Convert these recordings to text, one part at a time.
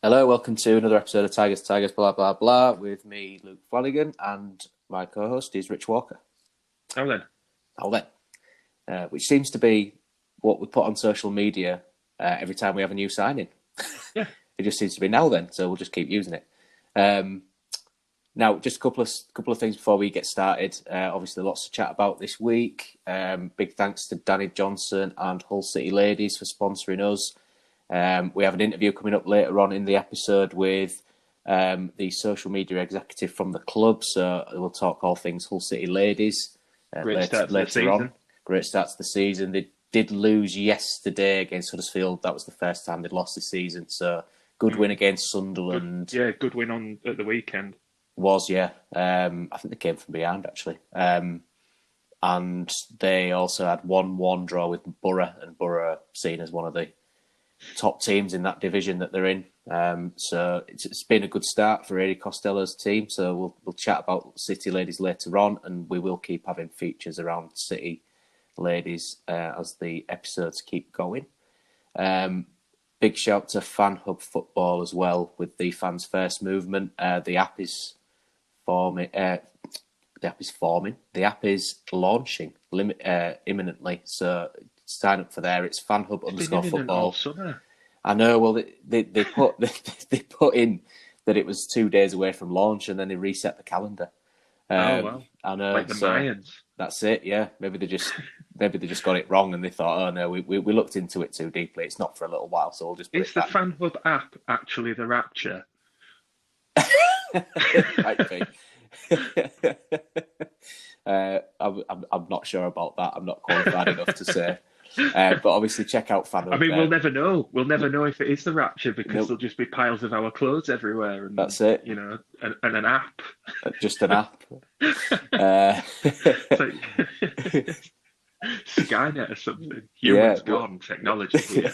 Hello, welcome to another episode of Tigers, blah, blah, blah, with me, Luke Flanagan, and my co-host is Rich Walker. How then? Which seems to be what we put on social media every time we have a new signing. Yeah. It just seems to be now then, so we'll just keep using it. Now, just a couple of things before we get started. Obviously, lots to chat about this week. Big thanks to Danny Johnson and Hull City Ladies for sponsoring us. We have an interview coming up later on in the episode with the social media executive from the club. So we'll talk all things Hull City Ladies later on. Great start to the season. They did lose yesterday against Huddersfield. That was the first time they'd lost this season. So good win against Sunderland. Good win at the weekend. I think they came from behind, actually. And they also had 1-1 draw with Borough, and Borough seen as one of the top teams in that division that they're in. So it's been a good start for Eddie Costello's team. So we'll chat about City Ladies later on, and we will keep having features around City Ladies as the episodes keep going. Big shout to Fan Hub Football as well with the Fans First movement. The app is forming. The app is launching imminently. So sign up for there. It's fanhub_football. I know. Well, they put in that it was 2 days away from launch, and then they reset the calendar. Well, I know. like the Mayans. That's it. Yeah, maybe they just got it wrong, and they thought, oh no, we looked into it too deeply. It's not for a little while, so we'll just. Is the Fan Hub app actually the Rapture? Might be. I'm not sure about that. I'm not qualified enough to say. But obviously, check out Fan Hub. I mean, we'll never know. We'll never know if it is the Rapture because there'll just be piles of our clothes everywhere. And, that's it. You know, and an app. Just an app. Skynet or something. Humans gone, technology here.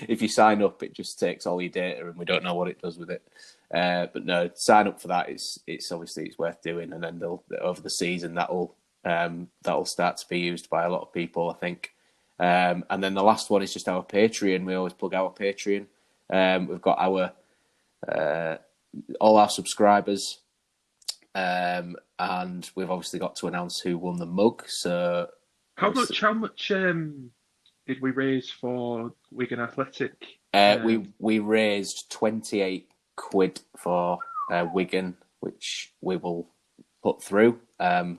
If you sign up, it just takes all your data, and we don't know what it does with it. But no, sign up for that. It's obviously it's worth doing, and then over the season that'll start to be used by a lot of people, I think. And then the last one is just our Patreon. We always plug our Patreon. We've got our all our subscribers. And we've obviously got to announce who won the mug. So how much did we raise for Wigan Athletic? We raised £28 for Wigan, which we will put through. Might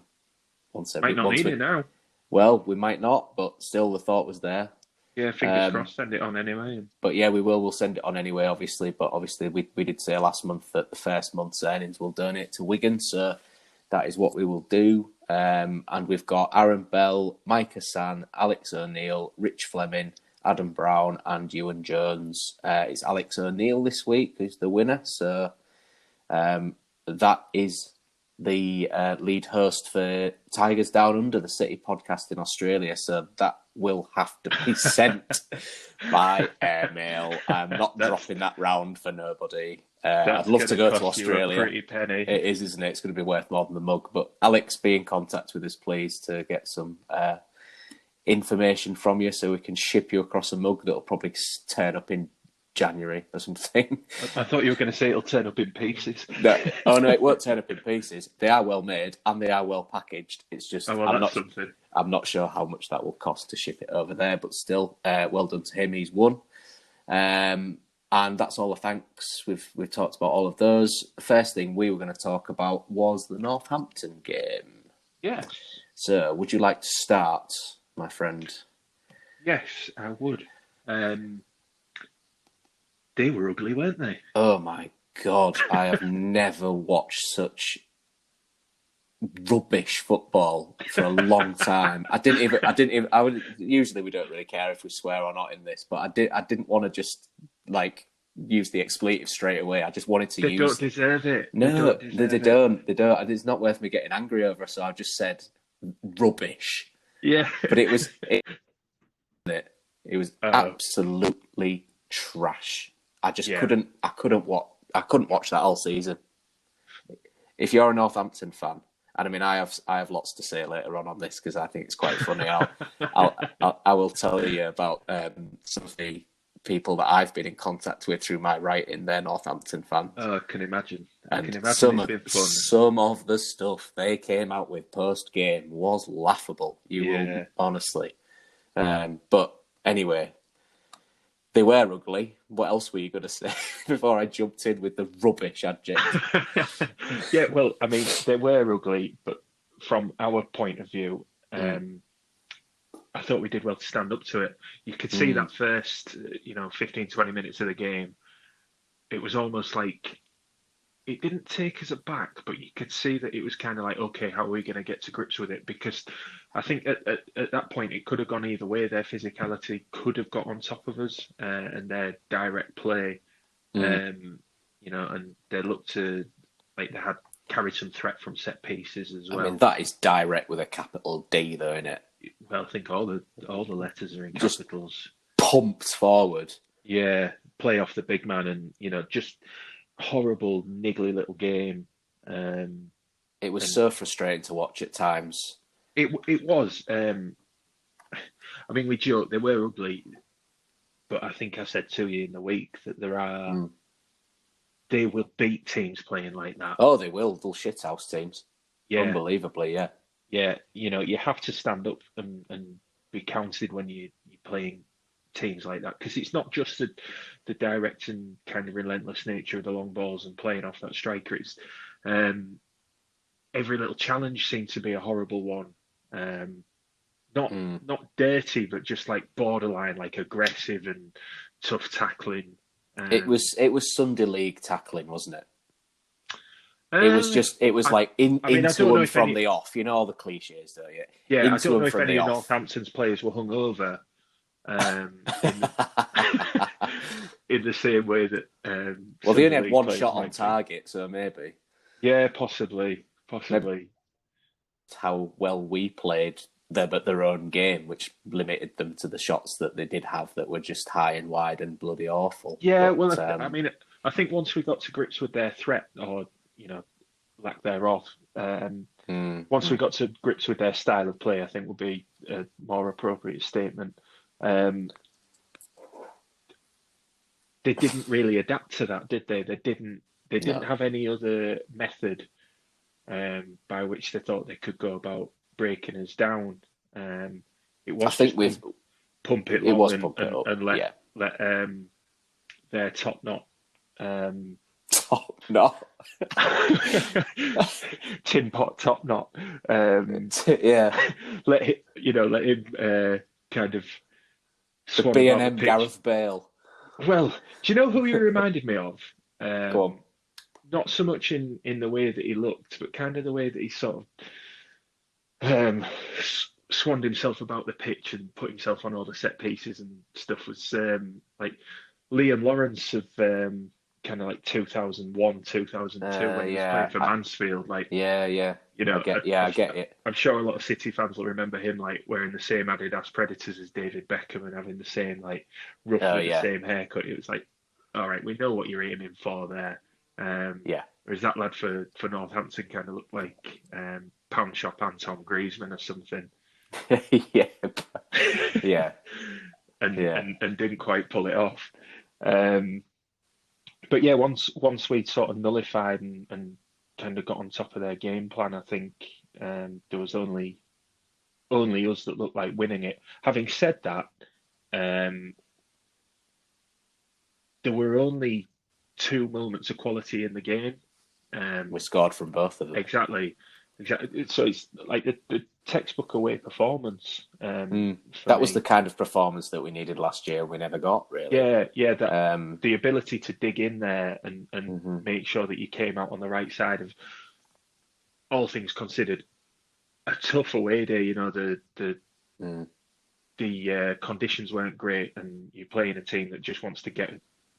not need it now. Well, we might not, but still the thought was there. Yeah, fingers crossed, send it on anyway. But yeah, we will. We'll send it on anyway, obviously. But obviously, we did say last month that the first month's earnings will donate to Wigan. So that is what we will do. And we've got Aaron Bell, Micah San, Alex O'Neill, Rich Fleming, Adam Brown, and Ewan Jones. It's Alex O'Neill this week who's the winner. So that is the lead host for Tigers Down Under, the City podcast in Australia. So that will have to be sent by airmail. I'm not dropping that round for nobody. I'd love to go to Australia. It is, isn't it? It's going to be worth more than the mug. But Alex, be in contact with us, please, to get some information from you so we can ship you across a mug that'll probably turn up in January or something. I thought you were going to say it'll turn up in pieces. No, it won't turn up in pieces. They are well made and they are well packaged. It's just I'm not sure how much that will cost to ship it over there, but still, well done to him. He's won, and that's all the thanks. We've talked about all of those. The first thing we were going to talk about was the Northampton game. Yes. So, would you like to start, my friend? Yes, I would. They were ugly, weren't they? Oh my God! I have never watched such rubbish football for a long time. Usually we don't really care if we swear or not in this, but I didn't want to just use the expletive straight away. I just wanted to use. They don't deserve it. No, they don't. It's not worth me getting angry over. So I just said rubbish. Yeah, but it was absolutely trash. I just couldn't watch that all season. If you're a Northampton fan, and I mean I have lots to say later on this because I think it's quite funny. I will tell you about some of the people that I've been in contact with through my writing, they're Northampton fans. Oh, I can imagine. I can And imagine it's been fun. some of the stuff they came out with post game was laughable. You will honestly. But anyway, they were ugly. What else were you going to say before I jumped in with the rubbish adjective? Yeah, well, I mean, they were ugly, but from our point of view, I thought we did well to stand up to it. You could see that first, 15, 20 minutes of the game. It was almost like it didn't take us aback, but you could see that it was kind of like, okay, how are we going to get to grips with it? Because I think at that point it could have gone either way. Their physicality could have got on top of us, and their direct play, and they looked to like they had carried some threat from set pieces as well. I mean, that is direct with a capital D, though, isn't it? Well, I think all the letters are in capitals. Just pumped forward. Yeah, play off the big man, and just horrible, niggly little game. It was so frustrating to watch at times. It was. I mean, we joke they were ugly, but I think I said to you in the week that there are. They will beat teams playing like that. Oh, they will. They'll shithouse teams. Yeah, unbelievably. Yeah. Yeah, you have to stand up and be counted when you're playing teams like that, because it's not just the direct and kind of relentless nature of the long balls and playing off that striker. It's every little challenge seemed to be a horrible one. Not dirty, but just like borderline, like aggressive and tough tackling. It was Sunday League tackling, wasn't it? It was like into them from the off. You know all the cliches, don't you? Yeah, I don't know if any of Northampton's players were hungover in the same way that. Well, they only had one shot on target, so maybe. Yeah, possibly. Maybe it's how well we played them at their own game, which limited them to the shots that they did have that were just high and wide and bloody awful. Yeah, but, I mean, I think once we got to grips with their threat, or lack thereof, once we got to grips with their style of play, I think would be a more appropriate statement. They didn't really adapt to that, did they? They didn't have any other method by which they thought they could go about breaking us down. It was. I think with pump it long and let their top knot. Top knot. Tin pot top knot. Yeah. Let him kind of the B&M Gareth Bale. Well, do you know who you reminded me of? Go on. Not so much in the way that he looked, but kind of the way that he sort of swanned himself about the pitch and put himself on all the set pieces and stuff. Was like Liam Lawrence of kind of like 2001, 2002 when he was playing for Mansfield. Like, I get it. I'm sure a lot of City fans will remember him like wearing the same Adidas Predators as David Beckham and having the same like roughly the same haircut. It was like, all right, we know what you're aiming for there. Whereas that lad for Northampton kind of looked like Pound Shop Anton Griezmann or something. yeah. And didn't quite pull it off. But yeah, once we'd sort of nullified and kind of got on top of their game plan, I think there was only us that looked like winning it. Having said that, there were only 2 moments of quality in the game. We scored from both of them. Exactly. So it's like the textbook away performance. That was the kind of performance that we needed last year. We never got, really. Yeah. The ability to dig in there and make sure that you came out on the right side of, all things considered, a tough away day. The conditions weren't great, and you're playing a team that just wants to get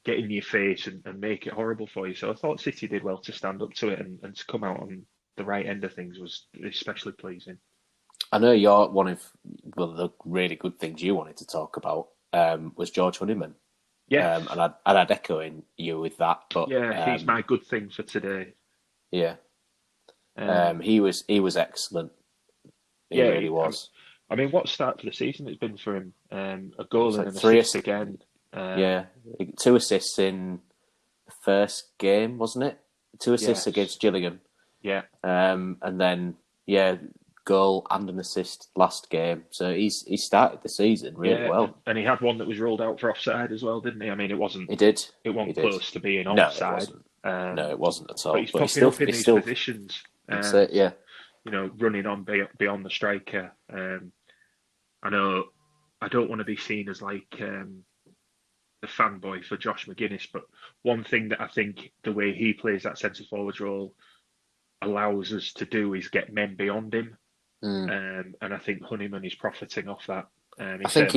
in your face and make it horrible for you. So I thought City did well to stand up to it and to come out on the right end of things was especially pleasing. I know you're one of the really good things you wanted to talk about was George Honeyman. Yeah, and I'd echo in you with that. But he's my good thing for today. Yeah, he was excellent. He really was. I mean, what start to the season it's been for him? A goal and an assist again. Yeah, 2 assists in the first game, wasn't it? 2 assists Yes. against Gillingham. Yeah. And then, goal and an assist last game. So he started the season really well. And he had one that was ruled out for offside as well, didn't he? I mean, it wasn't. He did. It wasn't close to being No, it offside. wasn't. No, it wasn't at all. But he's popping up in these positions. That's it, yeah. Running on beyond the striker. I know I don't want to be seen as like the fanboy for Josh McGuinness, but one thing that I think the way he plays that centre forwards role allows us to do is get men beyond him. And I think Honeyman is profiting off that. I think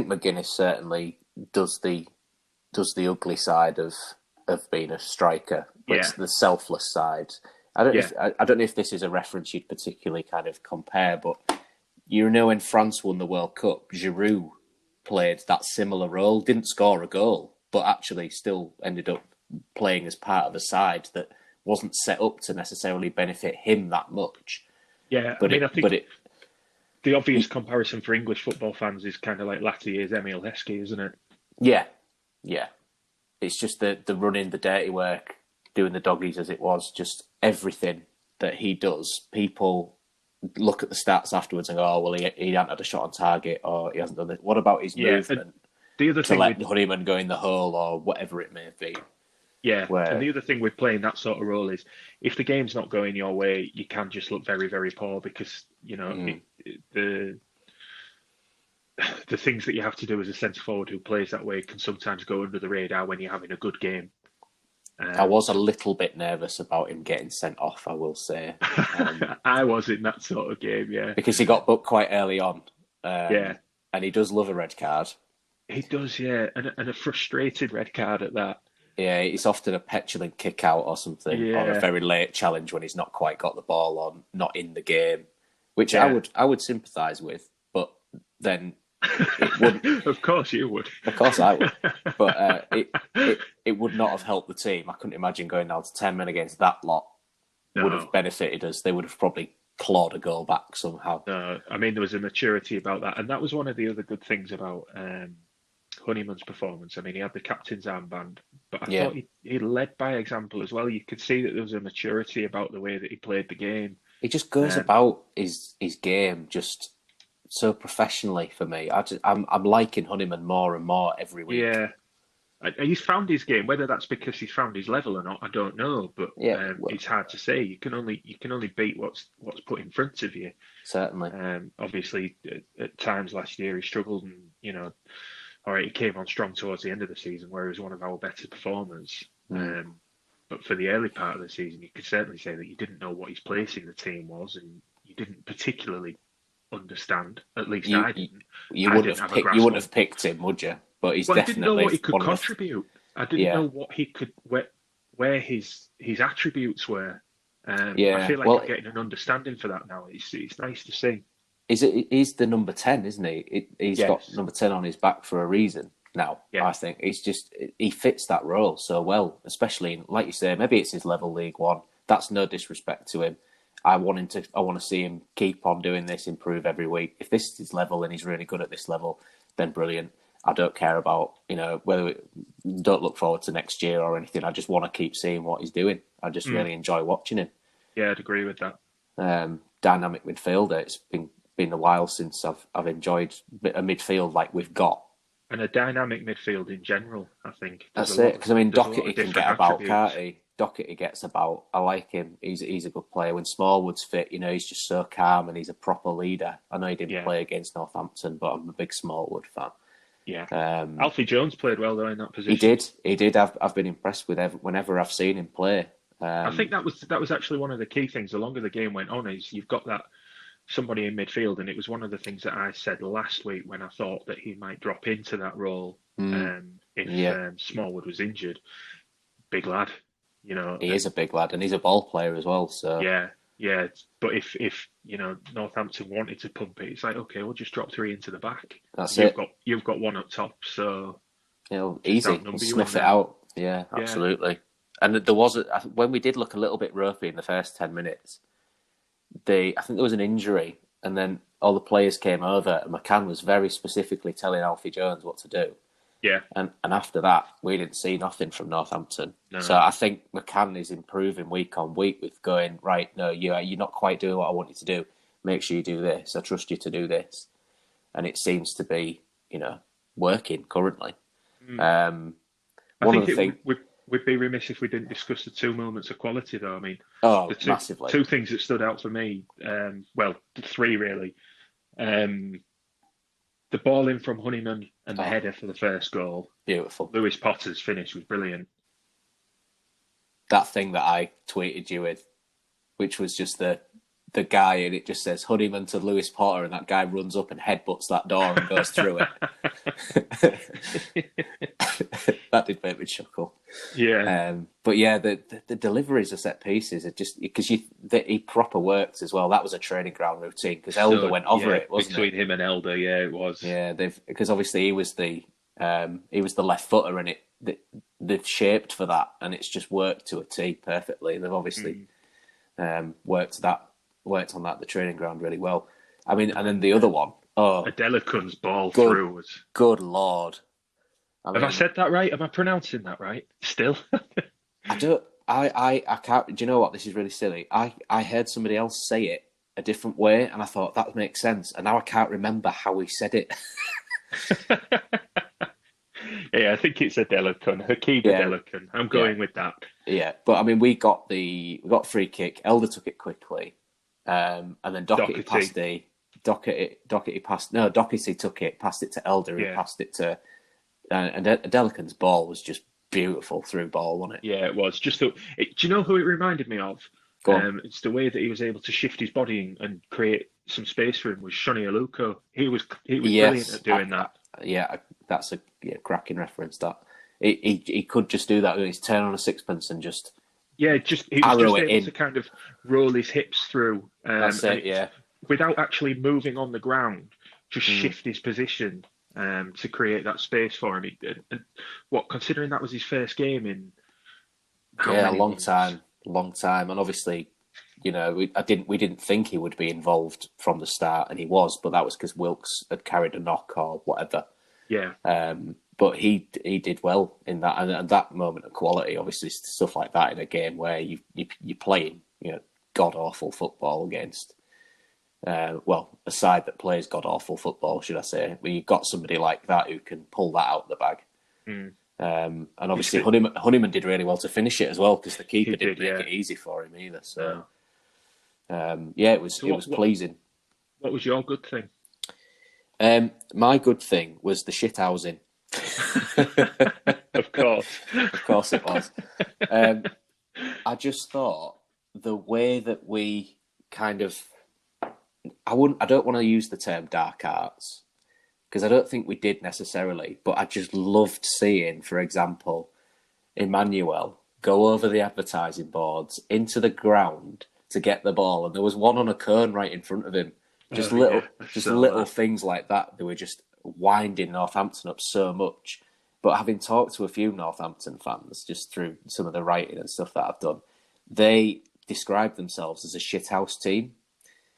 McGuinness certainly does the ugly side of being a striker, but it's the selfless side. I don't know if this is a reference you'd particularly kind of compare, but when France won the World Cup, Giroud played that similar role, didn't score a goal, but actually still ended up playing as part of a side that wasn't set up to necessarily benefit him that much. Yeah, but I think the obvious comparison for English football fans is kind of like latter years Emile Heskey, isn't it? Yeah. It's just the running, the dirty work, doing the doggies as it was, just everything that he does. People look at the stats afterwards and go, "Oh, well, he hasn't had a shot on target, or he hasn't done it." What about his movement? The other to thing let Honeyman go in the hole or whatever it may be. Yeah, and the other thing with playing that sort of role is if the game's not going your way, you can just look very, very poor because, the things that you have to do as a centre forward who plays that way can sometimes go under the radar when you're having a good game. I was a little bit nervous about him getting sent off, I will say. I was in that sort of game, yeah. Because he got booked quite early on. And he does love a red card. He does, yeah, and a frustrated red card at that. Yeah, it's often a petulant kick out or something, or a very late challenge when he's not quite got the ball on, not in the game, which I would sympathise with, but then it wouldn't. Of course you would. Of course I would, but it would not have helped the team. I couldn't imagine going down to 10 men against that lot would have benefited us. They would have probably clawed a goal back somehow. No, I mean there was a maturity about that, and that was one of the other good things about Honeyman's performance. I mean, he had the captain's armband, but I thought he led by example as well. You could see that there was a maturity about the way that he played the game. He just goes about his game just so professionally for me. I'm liking Honeyman more and more every week. Yeah, he's found his game. Whether that's because he's found his level or not, I don't know. But it's hard to say. You can only beat what's put in front of you. Certainly. Obviously, at times last year he struggled, and all right, he came on strong towards the end of the season where he was one of our better performers. But for the early part of the season, you could certainly say that you didn't know what his place in the team was, and you didn't particularly understand. At least I didn't. You wouldn't have picked him, would you? But he's definitely. I didn't know what he could contribute. I didn't know what he could, where his attributes were. I feel like I'm getting an understanding for that now. It's nice to see. He's the number 10, isn't he? He's got number 10 on his back for a reason now, I think. He fits that role so well, especially, like you say, maybe it's his level League One. That's no disrespect to him. I want to see him keep on doing this, improve every week. If this is his level and he's really good at this level, then brilliant. I don't care about, don't look forward to next year or anything. I just want to keep seeing what he's doing. I just really enjoy watching him. Yeah, I'd agree with that. Dynamic midfielder. It's been a while since I've enjoyed a midfield like we've got. And a dynamic midfield in general, I think. That's it. Because, Doherty can get about, can't he? Doherty gets about. I like him. He's a good player. When Smallwood's fit, he's just so calm and he's a proper leader. I know he didn't play against Northampton, but I'm a big Smallwood fan. Yeah. Alfie Jones played well, though, in that position. He did. I've been impressed with whenever I've seen him play. I think that was actually one of the key things. The longer the game went on, is you've got that somebody in midfield, and it was one of the things that I said last week when I thought that he might drop into that role if Smallwood was injured. Big lad, He is a big lad, and he's a ball player as well. So yeah. But if Northampton wanted to pump it, it's like, okay, we'll just drop 3 into the back. That's You've got one up top, so easy. Snuff it out. Yeah, absolutely. And there was when we did look a little bit ropey in the first 10 minutes. I think there was an injury, and then all the players came over, and McCann was very specifically telling Alfie Jones what to do. Yeah. And after that, we didn't see nothing from Northampton. No. So I think McCann is improving week on week with going, right, no, you're not quite doing what I want you to do. Make sure you do this. I trust you to do this. And it seems to be, working currently. I One of think the things... we'd be remiss if we didn't discuss the two moments of quality, though. I mean, massively. Two things that stood out for me, three really. The ball in from Honeyman and the header for the first goal. Beautiful. Lewis Potter's finish was brilliant. That thing that I tweeted you with, which was just the guy, and it just says Honeyman to Lewis Potter, and that guy runs up and headbutts that door and goes through it. That did make me chuckle. Yeah. But yeah, the deliveries of set pieces are just because he proper works as well. That was a training ground routine because Elder went over it, wasn't between him and Elder, yeah, it was. Yeah, because obviously he was the left footer, and they've shaped for that, and it's just worked to a T perfectly. They've obviously worked on that the training ground really well. I mean, and then the other one, Adelican's ball through was good lord. Have I said that right? Am I pronouncing that right? Still, I can't. Do you know what? This is really silly. I heard somebody else say it a different way, and I thought that makes sense, and now I can't remember how he said it. Yeah, I think it's Adelican, Hakeem Adelican. I'm going with that. Yeah, but I mean, we got free kick. Elder took it quickly, and then Doherty passed Doherty took it, passed it to Elder, and passed it to. And Adelican's ball was just beautiful through ball, wasn't it? Yeah, it was. Do you know who it reminded me of? It's the way that he was able to shift his body and create some space for him was Shoni Aluko. He was brilliant at doing that. Yeah, that's a cracking reference. That he could just do that with his turn on a sixpence and just he was just able to kind of roll his hips through. That's it. Yeah, without actually moving on the ground, just shift his position. To create that space for him, considering that was his first game in a long time, and obviously, we didn't think he would be involved from the start, and he was, but that was because Wilkes had carried a knock or whatever. Yeah. But he did well in that, and that moment of quality, obviously, stuff like that in a game where you're playing, god awful football against. A side that plays god-awful football, should I say, where you've got somebody like that who can pull that out of the bag. And obviously Honeyman did really well to finish it as well, because the keeper didn't make it easy for him either. So, it was pleasing. What was your good thing? My good thing was the shithousing. Of course it was. I just thought the way that we kind of... I don't want to use the term dark arts because I don't think we did necessarily, but I just loved seeing, for example, Emmanuel go over the advertising boards into the ground to get the ball, and there was one on a cone right in front of him. Little things like that. They were just winding Northampton up so much. But having talked to a few Northampton fans just through some of the writing and stuff that I've done, they describe themselves as a shithouse team.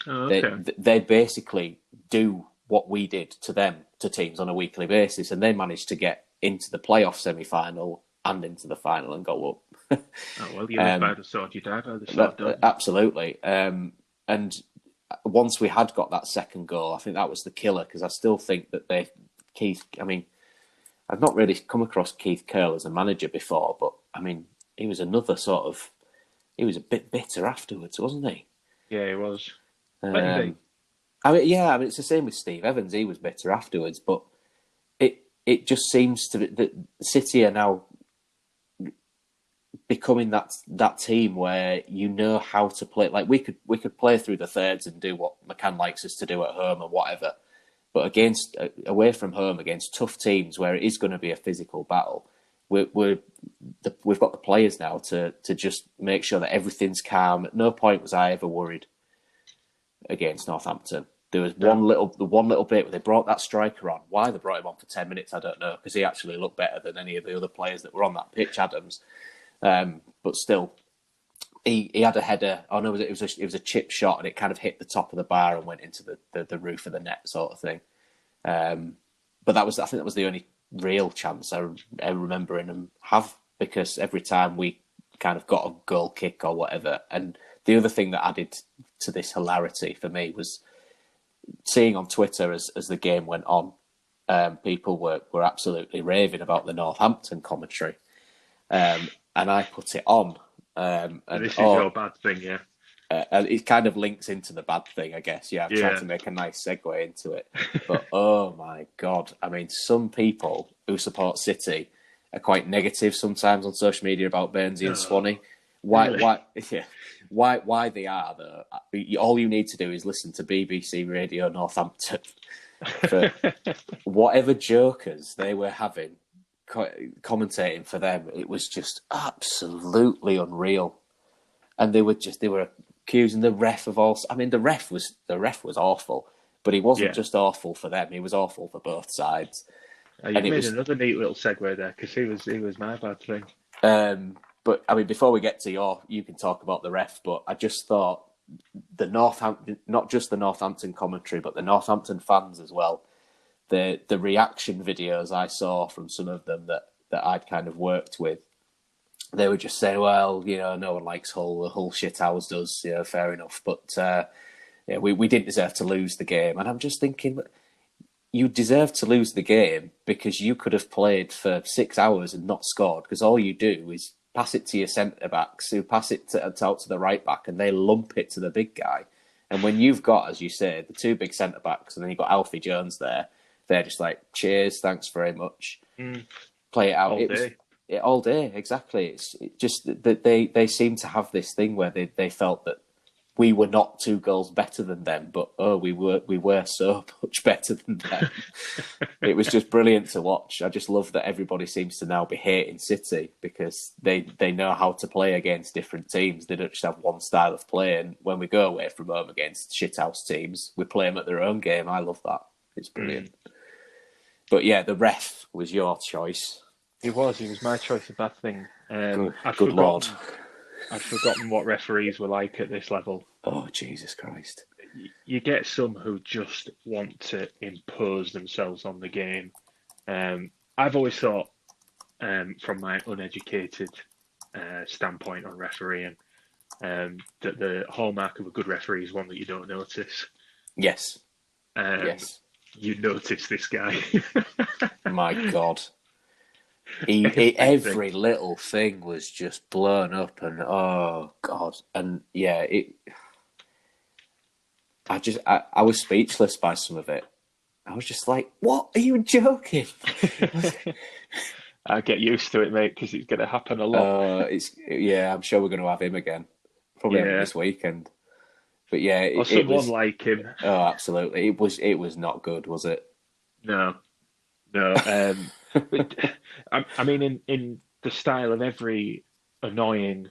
Oh, okay. They basically do what we did to teams on a weekly basis, and they managed to get into the playoff semi-final and into the final and go up. You live by the sword, you die by the sword, don't you? Absolutely. And once we had got that second goal, I think that was the killer, because I still think that I've not really come across Keith Curle as a manager before, but I mean, he was a bit bitter afterwards, wasn't he? Yeah, he was. It's the same with Steve Evans. He was bitter afterwards, but it just seems to be that City are now becoming that team where you know how to play. Like we could play through the thirds and do what McCann likes us to do at home or whatever, but away from home against tough teams where it is going to be a physical battle, we've got the players now to just make sure that everything's calm. At no point was I ever worried against Northampton. There was one little bit where they brought that striker on. Why they brought him on for 10 minutes, I don't know, because he actually looked better than any of the other players that were on that pitch, Adams. But still, he had a header. Oh no, it was a chip shot, and it kind of hit the top of the bar and went into the roof of the net, sort of thing. But I think that was the only real chance I remember them have, because every time we kind of got a goal kick or whatever. And the other thing that added to this hilarity for me was seeing on Twitter as the game went on, people were absolutely raving about the Northampton commentary, and I put it on. And this is your bad thing, yeah. And it kind of links into the bad thing, I guess. Yeah, I've tried to make a nice segue into it. But oh my God, I mean, some people who support City are quite negative sometimes on social media about Bernsey and Swanee. Why they are, though? All you need to do is listen to BBC Radio Northampton. For whatever jokers they were having commentating for them, it was just absolutely unreal. And they were accusing the ref of all. I mean, the ref was awful, but he wasn't just awful for them. He was awful for both sides. You made another neat little segue there, because he was my bad thing. But I mean, before we get to you can talk about the ref. But I just thought the Northampton, not just the Northampton commentary, but the Northampton fans as well. The reaction videos I saw from some of them that I'd kind of worked with, they were just saying, well, no one likes Hull. The Hull shithouse does, fair enough. But we didn't deserve to lose the game. And I'm just thinking, you deserve to lose the game because you could have played for 6 hours and not scored, because all you do is pass it to your centre-backs, who pass it out to the right-back, and they lump it to the big guy. And when you've got, as you say, the two big centre-backs, and then you've got Alfie Jones there, they're just like, cheers, thanks very much. Play it out. All day, exactly. It's just that they seem to have this thing where they felt that we were not 2 goals better than them, but we were so much better than them. It was just brilliant to watch. I just love that everybody seems to now be hating City because they know how to play against different teams. They don't just have one style of play, and when we go away from home against shithouse teams, we play them at their own game. I love that. It's brilliant. But yeah, the ref was your choice. He was my choice of bad thing. Good Lord. I'd forgotten what referees were like at this level. Oh, Jesus Christ. You get some who just want to impose themselves on the game. I've always thought, from my uneducated standpoint on refereeing, that the hallmark of a good referee is one that you don't notice. Yes. Yes. You notice this guy. My God. Every little thing was just blown up, and oh God, and yeah, I was speechless by some of it. I was just like, "What? Are you joking?" I get used to it, mate, because it's going to happen a lot. I'm sure we're going to have him again, probably this weekend. But yeah, or someone like him. Oh, absolutely. It was not good, was it? No. But, I mean, in the style of every annoying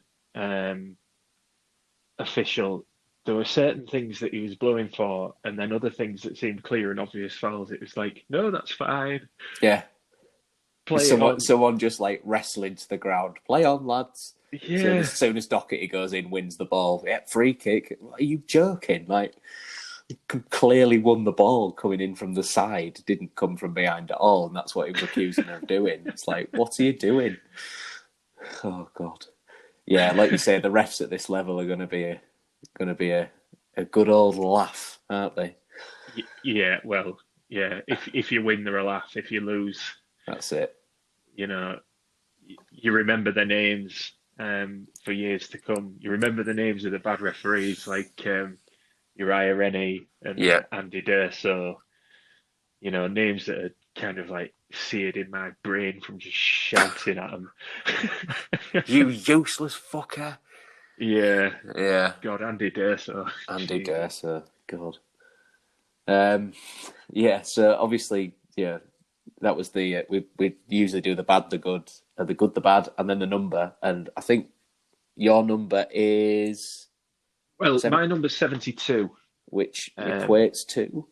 official, there were certain things that he was blowing for, and then other things that seemed clear and obvious fouls. It was like, no, that's fine. Yeah. Someone just like wrestling to the ground. Play on, lads. Yeah. So as soon as Doherty goes in, wins the ball. Yeah, free kick. Are you joking? Like, he clearly won the ball coming in from the side. Didn't come from behind at all, and that's what he was accusing her of doing. It's like, what are you doing? Oh God. Yeah, like you say, the refs at this level are going to be a good old laugh, aren't they? Yeah. Well, yeah. If you win, they're a laugh. If you lose, that's it. You remember their names for years to come. You remember the names of the bad referees, like Uriah Rennie and Andy Durso. Names that are kind of like seared in my brain from just shouting at them. You useless fucker. Yeah. God, Andy Durso. Andy Durso. God. So obviously, that was the we usually do the bad, the good, the good, the bad, and then the number. And I think your number is my number's 72, which equates to.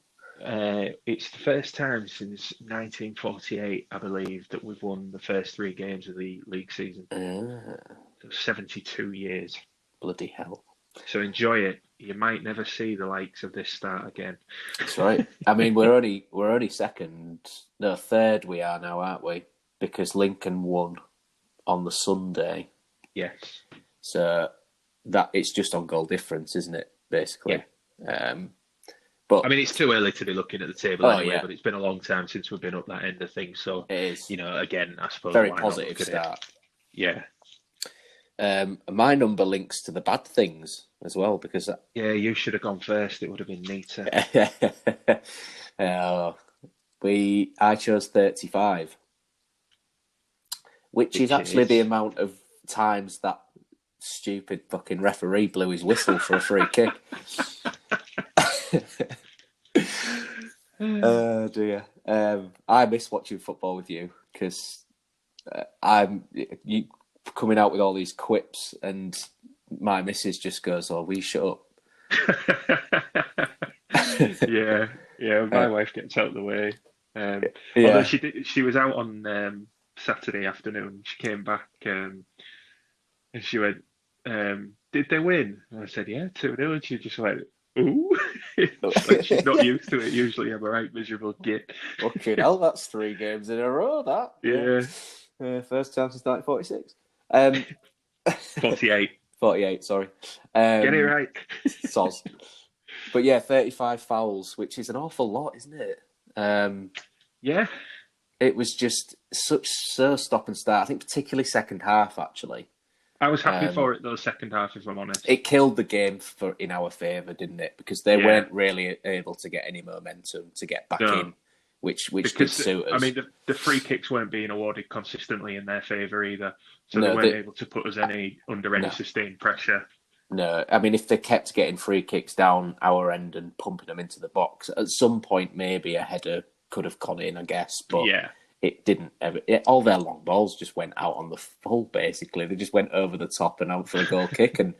It's the first time since 1948, I believe, that we've won the first 3 games of the league season. So 72 years. Bloody hell! So enjoy it. You might never see the likes of this start again. That's right. I mean, we're only third we are now, aren't we? Because Lincoln won on the Sunday, Yes. so that it's just on goal difference, isn't it? Basically. Yeah. But I mean, it's too early to be looking at the table anyway, yeah, but it's been a long time since we've been up that end of things. So, it is again, I suppose very why not positive look at start. it? Yeah. My number links to the bad things as well because Yeah, you should have gone first. It would have been neater. I chose 35, which is actually the amount of times that stupid fucking referee blew his whistle for a free kick. Oh dear. I miss watching football with you because you coming out with all these quips, and my missus just goes, "Oh, we shut up." Yeah, my wife gets out of the way. Yeah. Although she was out on Saturday afternoon. She came back and she went, "Did they win?" And I said, "Yeah, 2-0." And she just went, "Ooh." Like she's not used to it. Usually I'm a right miserable git. Fucking hell, that's 3 games in a row, that. Yeah. First time since 1946. 48. 48, sorry. Get it right. Soz. But yeah, 35 fouls, which is an awful lot, isn't it? Yeah. It was just so stop and start. I think particularly second half, actually. I was happy for it, though, second half, if I'm honest. It killed the game in our favour, didn't it? Because they weren't really able to get any momentum to get back in, which did suit us. I mean, the free kicks weren't being awarded consistently in their favour either, so they weren't able to put us under any sustained pressure. No, I mean, if they kept getting free kicks down our end and pumping them into the box, at some point maybe a header could have gone in, I guess. But it didn't ever. All their long balls just went out on the full, basically. They just went over the top and out for a goal kick. And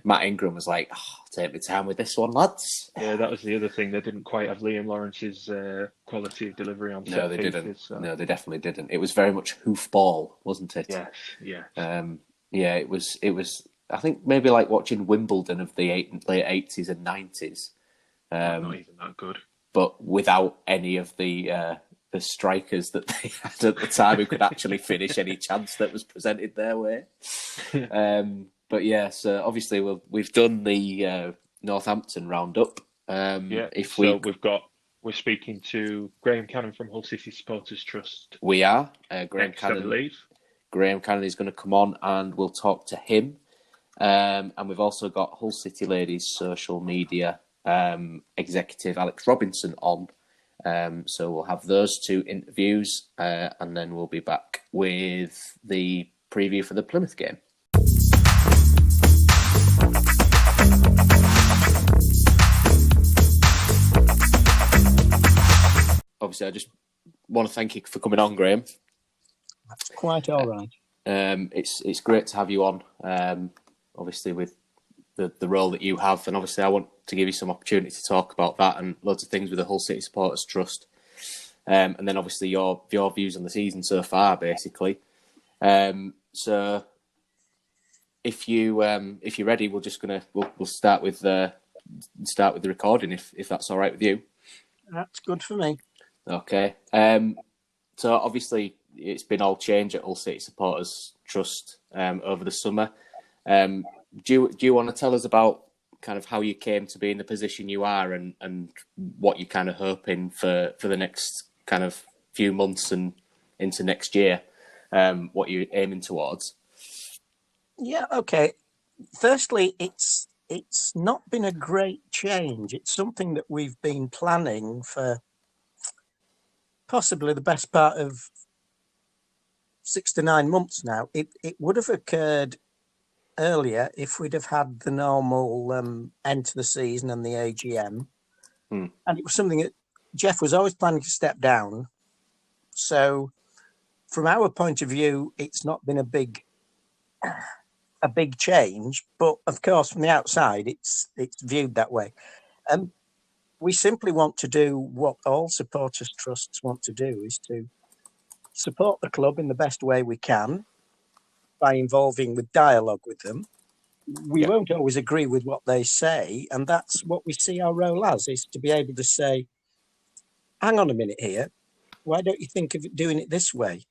Matt Ingram was like, take my time with this one, lads. Yeah, that was the other thing. They didn't quite have Liam Lawrence's quality of delivery on set they pieces, didn't. So. No, they definitely didn't. It was very much hoofball, wasn't it? Yes, yeah. It was. I think maybe like watching Wimbledon of the late 80s and 90s. Not even that good. But without any of the strikers that they had at the time who could actually finish any chance that was presented their way. But yeah, so obviously we've done the Northampton roundup. We're speaking to Graham Cannon from Hull City Supporters Trust. We are. Graham Cannon. I believe. Graham Cannon is going to come on and we'll talk to him. And we've also got Hull City Ladies social media executive Alex Robinson on. So we'll have those 2 interviews and then we'll be back with the preview for the Plymouth game. Obviously, I just want to thank you for coming on, Graham. That's quite all right. It's great to have you on, obviously with the role that you have, and obviously I want to give you some opportunity to talk about that and loads of things with the Hull City Supporters Trust, and then obviously your views on the season so far, basically. So if you're ready, we'll start with the recording if that's all right with you. That's good for me. Okay. So obviously it's been all change at Hull City Supporters Trust over the summer. Do you want to tell us about kind of how you came to be in the position you are and what you're kind of hoping for the next kind of few months and into next year, what you're aiming towards? Yeah, okay. Firstly, it's not been a great change. It's something that we've been planning for possibly the best part of 6 to 9 months now. It would have occurred earlier if we'd have had the normal end to the season and the AGM. And it was something that Jeff was always planning to step down. So from our point of view, it's not been a big change, but of course from the outside it's viewed that way. We simply want to do what all supporters trusts want to do, is to support the club in the best way we can by involving with dialogue with them, we won't always agree with what they say, and that's what we see our role as, is to be able to say, hang on a minute here, why don't you think of doing it this way?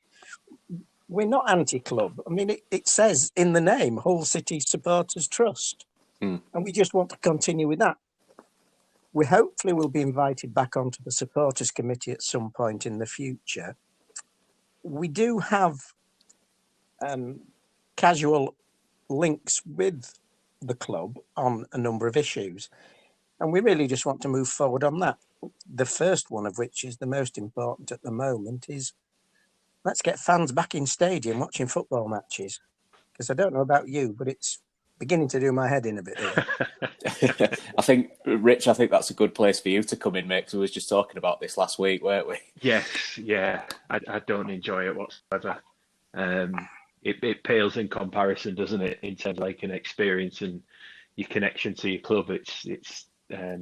We're not anti-club. I mean, it says in the name, Hull City Supporters Trust, and we just want to continue with that. We hopefully will be invited back onto the supporters committee at some point in the future. We do have casual links with the club on a number of issues, and we really just want to move forward on that. The first one of which is the most important at the moment is let's get fans back in stadium watching football matches, because I don't know about you, but it's beginning to do my head in a bit here. I think that's a good place for you to come in, mate, because we was just talking about this last week, weren't we? Yes, yeah. I don't enjoy it whatsoever. It pales in comparison, doesn't it, in terms of like an experience and your connection to your club. It's I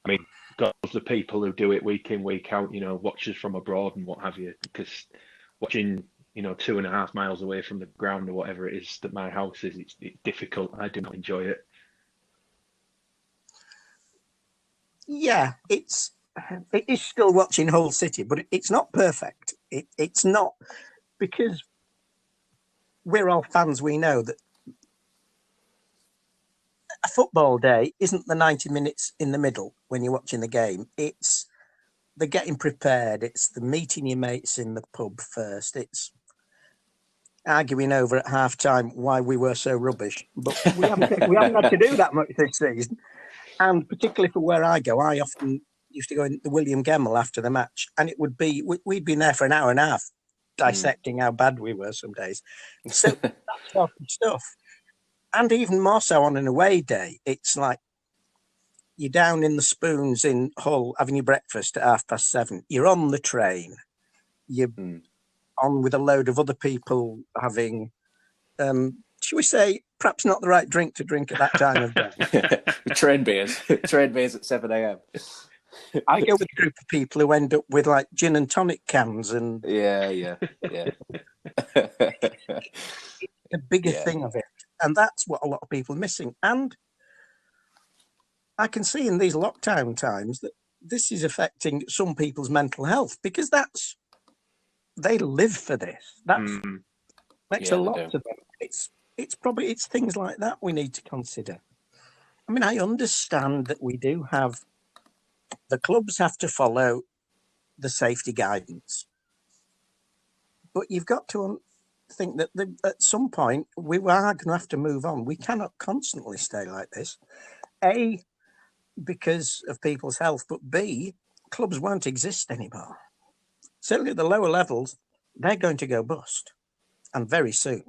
mean, God loves the people who do it week in, week out, you know, watchers from abroad and what have you, because watching, you know, 2.5 miles away from the ground or whatever it is that my house is, it's difficult. I do not enjoy it. Yeah, it is still watching Hull City, but it's not perfect. It's not, because we're all fans. We know that a football day isn't the 90 minutes in the middle when you're watching the game. It's the getting prepared. It's the meeting your mates in the pub first. It's arguing over at half time why we were so rubbish. But we haven't had to do that much this season. And particularly for where I go, I often used to go in the William Gemmell after the match, and it would be, we'd been there for an hour and a half dissecting how bad we were some days. So that sort of stuff. And even more so on an away day, it's like you're down in the Spoons in Hull having your breakfast at 7:30. You're on the train. You're on with a load of other people having, shall we say, perhaps not the right drink to drink at that time of day. Train beers at 7 a.m. I go with a group of people who end up with like gin and tonic cans and yeah. the bigger thing of it. And that's what a lot of people are missing. And I can see in these lockdown times that this is affecting some people's mental health, because they live for this. That makes a lot to them. It's things like that we need to consider. I mean, I understand that we do have, the clubs have to follow the safety guidance, but you've got to think that at some point we are going to have to move on. We cannot constantly stay like this. A, because of people's health, but B, clubs won't exist anymore. Certainly at the lower levels, they're going to go bust, and very soon.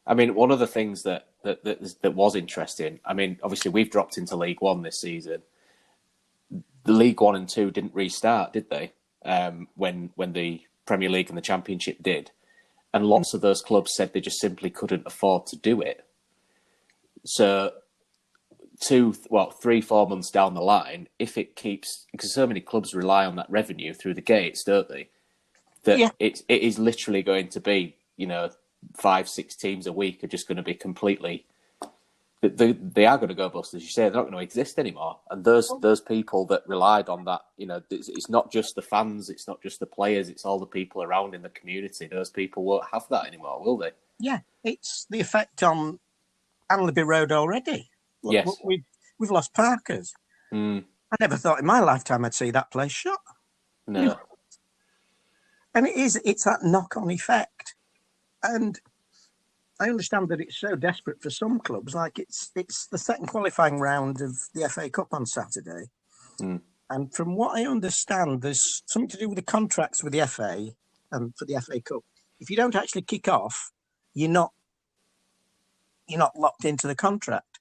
I mean, one of the things that was interesting, I mean, obviously we've dropped into League One this season. The League 1 and 2 didn't restart, did they? When the Premier League and the Championship did. And lots of those clubs said they just simply couldn't afford to do it. So 3-4 months down the line, if it keeps, because so many clubs rely on that revenue through the gates, don't they? That it is literally going to be, 5-6 teams a week are just going to be completely, they are going to go bust, as you say. They're not going to exist anymore. And those people that relied on that, it's not just the fans, it's not just the players, it's all the people around in the community. Those people won't have that anymore, will they? Yeah, it's the effect on Anlaby Road already. Yes. We've lost Parkers. I never thought in my lifetime I'd see that place shut. No. And it's that knock-on effect. And I understand that it's so desperate for some clubs. Like it's the second qualifying round of the FA Cup on Saturday. And from what I understand, there's something to do with the contracts with the FA and for the FA Cup. If you don't actually kick off, you're not locked into the contract.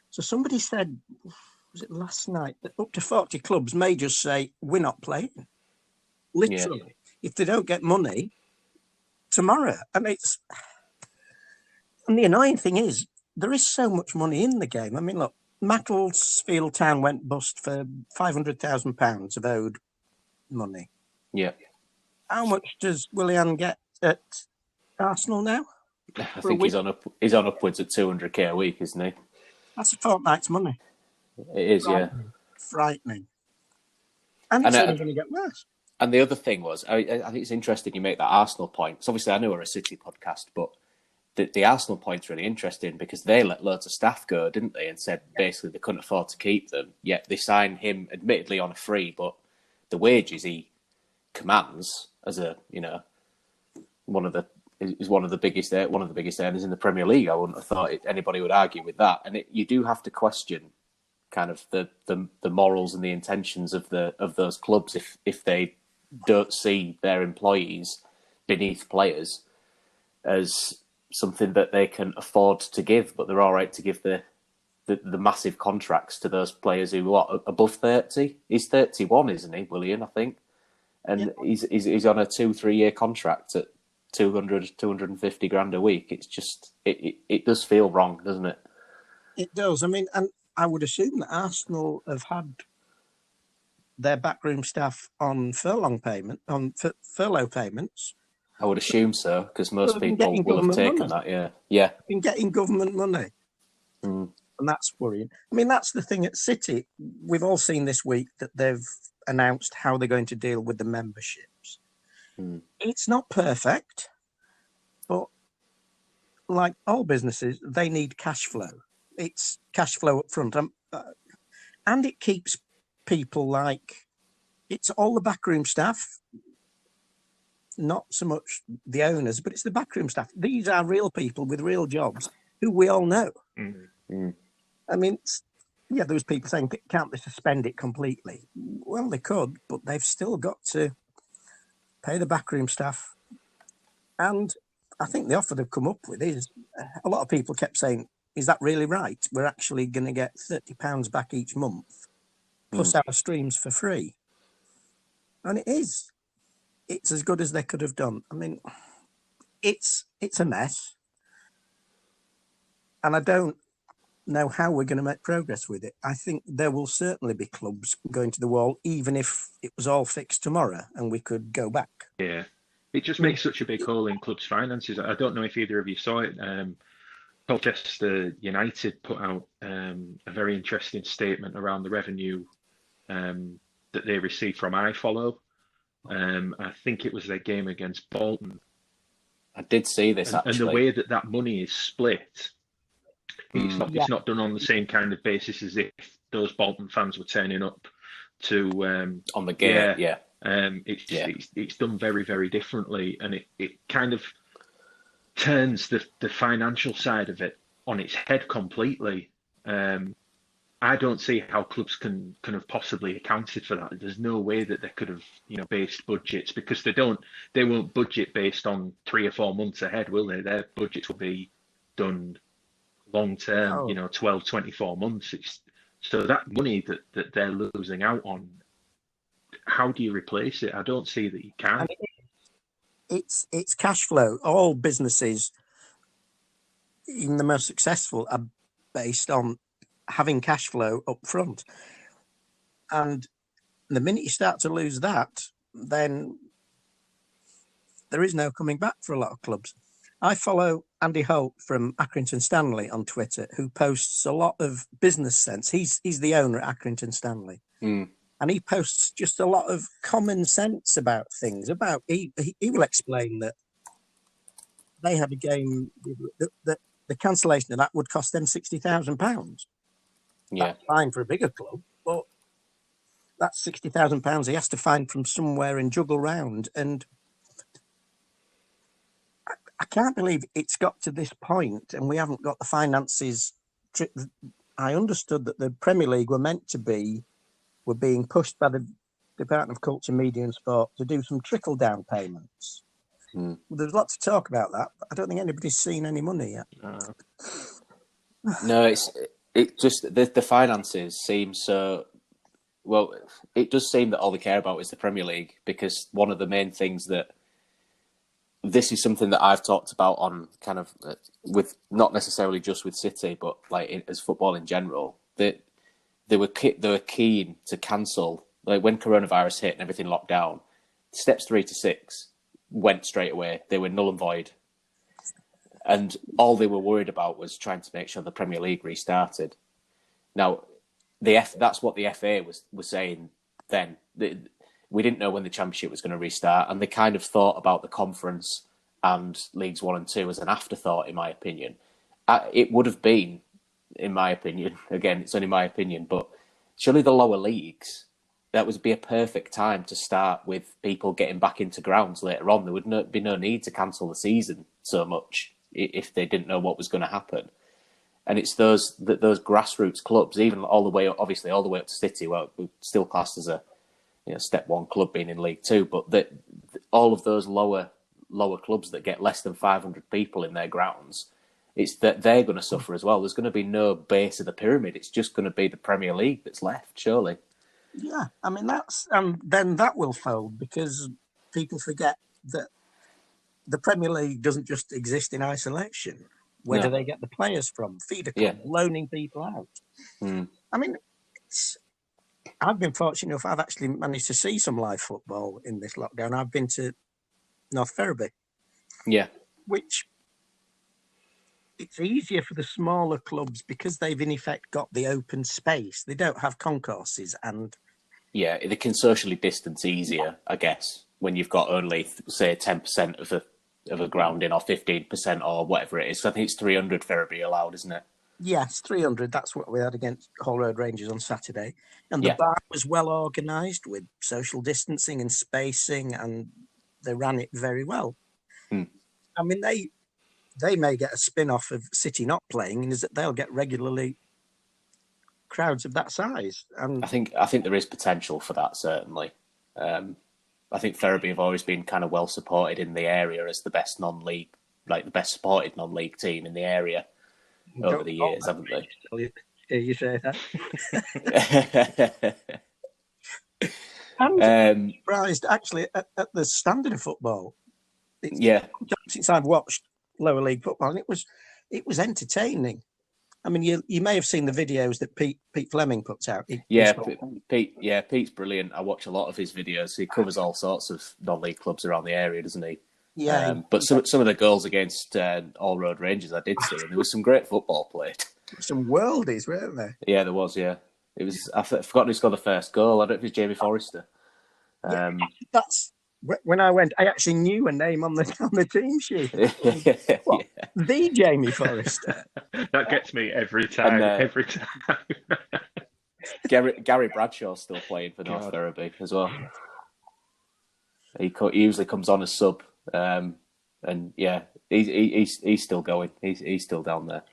So somebody said, was it last night, that up to 40 clubs may just say, we're not playing. Literally. If they don't get money, tomorrow. And the annoying thing is, there is so much money in the game. I mean, look, Macclesfield Town went bust for £500,000 of owed money. Yeah. How much does Willian get at Arsenal now? I For a think week. he's on upwards of 200k a week, isn't he? That's a fortnight's money. It is, yeah. Frightening. And it's only going to get worse. And the other thing was, I think it's interesting you make that Arsenal point. So obviously, I know we're a City podcast, but the Arsenal point's really interesting because they let loads of staff go, didn't they? And said basically they couldn't afford to keep them. Yet they signed him, admittedly on a free, but the wages he commands as a one of the biggest earners in the Premier League. I wouldn't have thought anybody would argue with that. And you do have to question kind of the morals and the intentions of those clubs if they don't see their employees beneath players as something that they can afford to give, but they're all right to give the massive contracts to those players who are above 30. He's 31, isn't he, Willian, I think? And he's on a 2-3 year contract at 250 grand a week. It's just, it does feel wrong, doesn't it? It does. I mean, and I would assume that Arsenal have had their backroom staff on furlough payments. I would assume so, because most people will have taken that, yeah. Been getting government money. Mm. And that's worrying. I mean, that's the thing at City. We've all seen this week that they've announced how they're going to deal with the memberships. Mm. It's not perfect, but like all businesses, they need cash flow. It's cash flow up front. And it keeps people like, it's all the backroom staff, not so much the owners, but it's the backroom staff. These are real people with real jobs who we all know. Mm-hmm. I mean, there was people saying, can't they suspend it completely? Well, they could, but they've still got to pay the backroom staff. And I think the offer they've come up with is, a lot of people kept saying, is that really right? We're actually going to get £30 back each month, plus our streams for free. And it is. It's as good as they could have done. I mean, it's a mess. And I don't know how we're going to make progress with it. I think there will certainly be clubs going to the wall, even if it was all fixed tomorrow and we could go back. Yeah. It just makes such a big hole in clubs' finances. I don't know if either of you saw it. Colchester United put out a very interesting statement around the revenue that they received from iFollow. I think it was their game against Bolton. I did see this, actually. And the way that money is split, it's not done on the same kind of basis as if those Bolton fans were turning up to on the game. Yeah. It's done very, very differently, and it kind of turns the financial side of it on its head completely. I don't see how clubs can have possibly accounted for that. There's no way that they could have, based budgets, because they won't budget based on 3 or 4 months ahead, will they? Their budgets will be done long term, 12, 24 months. So that money that they're losing out on, how do you replace it? I don't see that you can. I mean, it's cash flow. All businesses, even the most successful, are based on having cash flow up front. And the minute you start to lose that, then there is no coming back for a lot of clubs. I follow Andy Holt from Accrington Stanley on Twitter, who posts a lot of business sense. He's the owner at Accrington Stanley. And he posts just a lot of common sense about things. He will explain that they had a game, that the cancellation of that would cost them £60,000. Yeah. That's fine for a bigger club, but that's £60,000 he has to find from somewhere and juggle round. And I can't believe it's got to this point and we haven't got the finances. I understood that the Premier League were being pushed by the Department of Culture, Media and Sport to do some trickle-down payments. There's lots of talk about that, but I don't think anybody's seen any money yet. No, it just the finances seem so. Well, it does seem that all they care about is the Premier League, because one of the main things that this is something that I've talked about on kind of with not necessarily just with City, but like as football in general, that they were keen to cancel, like when coronavirus hit and everything locked down, steps 3 to 6 went straight away. They were null and void. And all they were worried about was trying to make sure the Premier League restarted. Now, that's what the FA was saying then. We didn't know when the Championship was going to restart, and they kind of thought about the Conference and Leagues 1 and 2 as an afterthought, in my opinion. It would have been, in my opinion, again, it's only my opinion, but surely the lower leagues, that would be a perfect time to start with people getting back into grounds later on. There would be no need to cancel the season so much if they didn't know what was going to happen. And it's those grassroots clubs, even all the way up to City, well, we're still classed as a Step 1 club being in League 2, but all of those lower clubs that get less than 500 people in their grounds, it's that they're going to suffer as well. There's going to be no base of the pyramid. It's just going to be the Premier League that's left, surely. Yeah, I mean, then that will fold because people forget that the Premier League doesn't just exist in isolation. Where do they get the players from? Feeder club, loaning people out. I mean, I've been fortunate enough. I've actually managed to see some live football in this lockdown. I've been to North Ferriby. Yeah. Which it's easier for the smaller clubs because they've in effect got the open space. They don't have concourses and... Yeah, they can socially distance easier, I guess, when you've got only, say, 10% of a ground in or 15% or whatever it is. I think it's 300 Ferriby allowed, isn't it? Yes, 300. That's what we had against Hall Road Rangers on Saturday. And the bar was well organised with social distancing and spacing, and they ran it very well. I mean, they may get a spin-off of City not playing, is that they'll get regularly crowds of that size. And I think there is potential for that, certainly. I think Ferriby have always been kind of well supported in the area as the best non-league, like the best supported non-league team in the area over the years, haven't they? Hear you say that. I'm surprised, actually, at the standard of football. Since I've watched lower league football, and it was entertaining. I mean, you may have seen the videos that Pete Fleming puts out. Pete's brilliant. I watch a lot of his videos. He covers all sorts of non-league clubs around the area, doesn't he? Yeah. But some of the goals against All Road Rangers I did see, and there was some great football played. Some worldies, weren't there? Yeah, there was. Yeah, it was. I forgot who scored the first goal. I don't know if it was Jamie Forrester. That's when I went. I actually knew a name on the team sheet. The Jamie Forrester. That gets me every time. Every time. Gary Bradshaw's still playing for North Ferriby as well. He usually comes on as sub, and he's still going. He's still down there.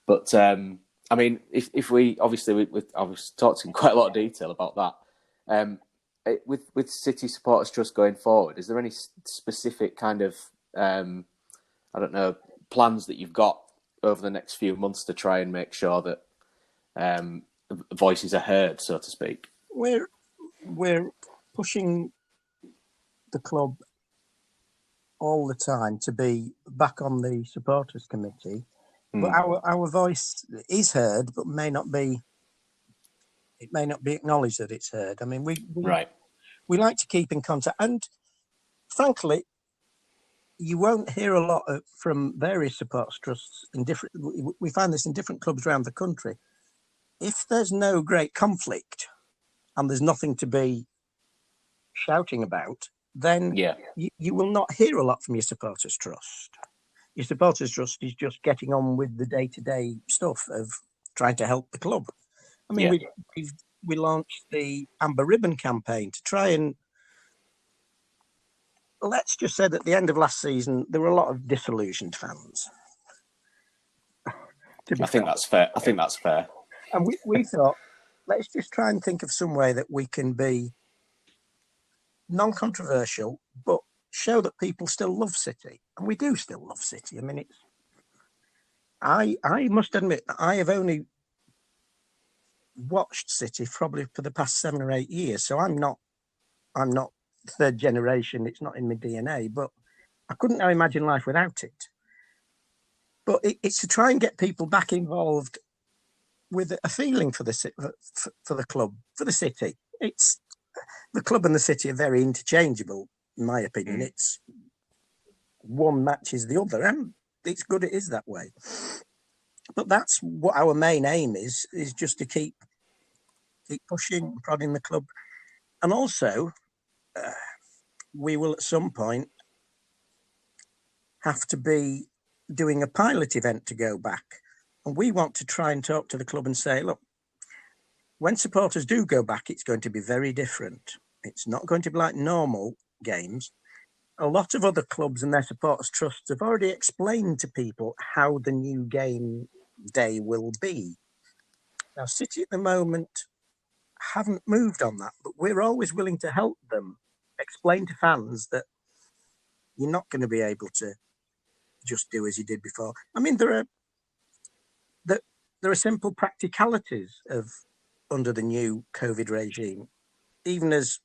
But I mean, if we obviously I was talking in quite a lot of detail about that. With City Supporters Trust going forward, is there any specific kind of plans that you've got over the next few months to try and make sure that voices are heard, so to speak? We're pushing the club all the time to be back on the supporters committee, but our voice is heard, but may not be acknowledged that it's heard. I mean, we like to keep in contact, and frankly, you won't hear a lot from various supporters trusts in different. We find this in different clubs around the country. If there's no great conflict and there's nothing to be shouting about, then you will not hear a lot from your supporters trust. Your supporters trust is just getting on with the day-to-day stuff of trying to help the club. I mean, we launched the Amber Ribbon campaign to try and, let's just say that at the end of last season, there were a lot of disillusioned fans. I think that's fair. And we thought, let's just try and think of some way that we can be non-controversial, but show that people still love City. And we do still love City. I mean, I must admit, I have only watched City probably for the past 7 or 8 years. So I'm not third generation. It's not in my DNA, but I couldn't now imagine life without it. But it's to try and get people back involved with a feeling for the club, for the city. It's the club and the city are very interchangeable, in my opinion. It's one matches the other, and it's good it is that way. But that's what our main aim is just to keep pushing, prodding the club. And also, we will at some point have to be doing a pilot event to go back. And we want to try and talk to the club and say, look, when supporters do go back, it's going to be very different. It's not going to be like normal games. A lot of other clubs and their supporters trusts have already explained to people how the new game day will be. Now, City at the moment haven't moved on that, but we're always willing to help them explain to fans that you're not going to be able to just do as you did before. I mean, there are simple practicalities of under the new COVID regime, even as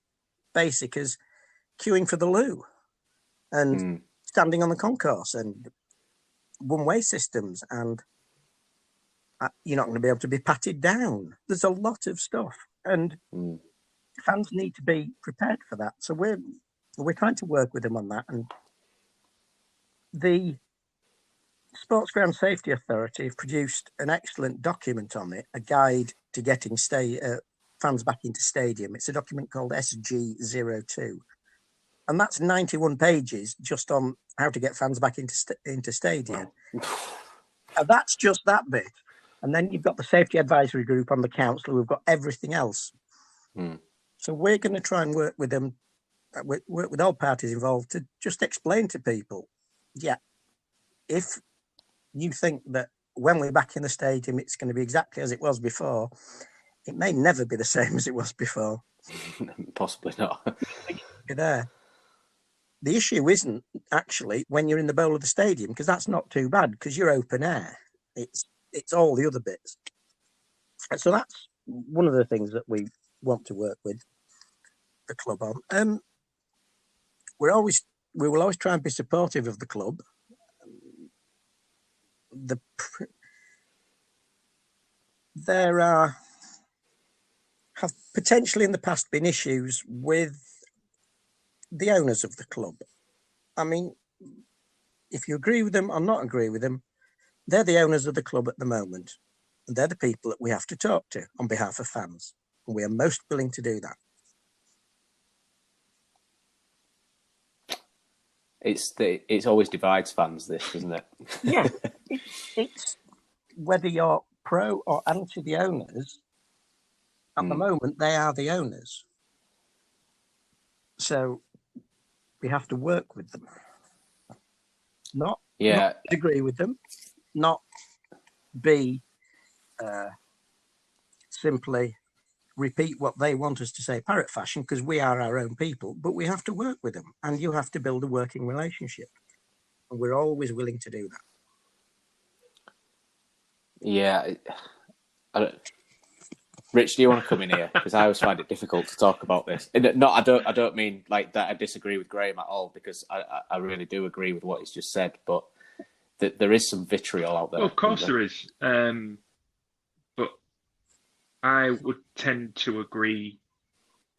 basic as queuing for the loo and standing on the concourse and one-way systems, and you're not going to be able to be patted down. There's a lot of stuff, and fans need to be prepared for that. So we're trying to work with them on that. And the Sports Ground Safety Authority have produced an excellent document on it, a guide to getting fans back into stadium. It's a document called SG02. And that's 91 pages just on how to get fans back into stadium. And that's just that bit. And then you've got the safety advisory group on the council who've got everything else. So we're going to try and work with them, work with all parties involved to just explain to people, if you think that when we're back in the stadium, it's going to be exactly as it was before, it may never be the same as it was before. Possibly not. You're there. The issue isn't actually when you're in the bowl of the stadium, because that's not too bad, because you're open air. It's all the other bits. And so that's one of the things that we want to work with the club on. We will always try and be supportive of the club. There have potentially in the past been issues with the owners of the club. I mean, if you agree with them or not agree with them, they're the owners of the club at the moment. And they're the people that we have to talk to on behalf of fans. And we are most willing to do that. It's always divides fans, this, isn't it? Yeah. It's whether you're pro or anti the owners, at the moment, they are the owners. So we have to work with them. Not agree with them, not be simply repeat what they want us to say parrot fashion, because we are our own people, but we have to work with them, and you have to build a working relationship. And we're always willing to do that. Yeah. Rich, do you want to come in here? Because I always find it difficult to talk about this. I don't mean like that I disagree with Graham at all, because I really do agree with what he's just said, but there is some vitriol out there. Well, of course there is. But I would tend to agree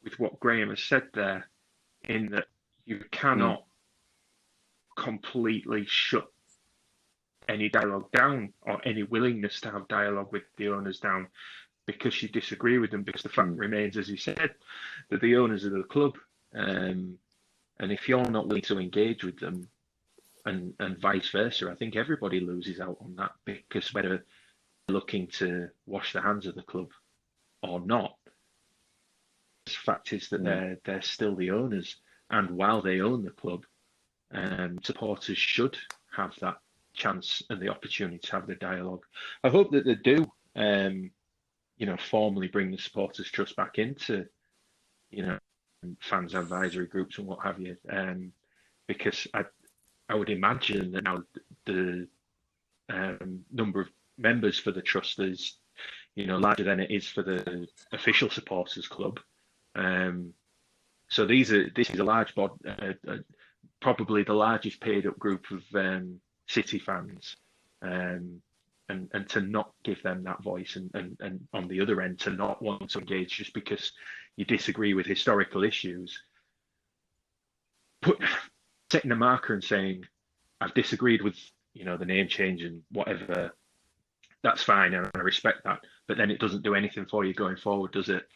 with what Graham has said there, in that you cannot completely shut any dialogue down, or any willingness to have dialogue with the owners down, because you disagree with them, because the fact remains, as you said, that the owners of the club, and if you're not willing to engage with them, and vice versa, I think everybody loses out on that, because whether they're looking to wash the hands of the club or not, the fact is that they're still the owners, and while they own the club, supporters should have that chance and the opportunity to have the dialogue. I hope that they do, formally bring the supporters trust back into, fans advisory groups and what have you, because I would imagine that now the number of members for the trust is, larger than it is for the official supporters club. So this is a large body, probably the largest paid up group of City fans, and to not give them that voice, and on the other end to not want to engage just because you disagree with historical issues, setting a marker and saying, I've disagreed with the name change and whatever, that's fine, and I respect that. But then it doesn't do anything for you going forward, does it?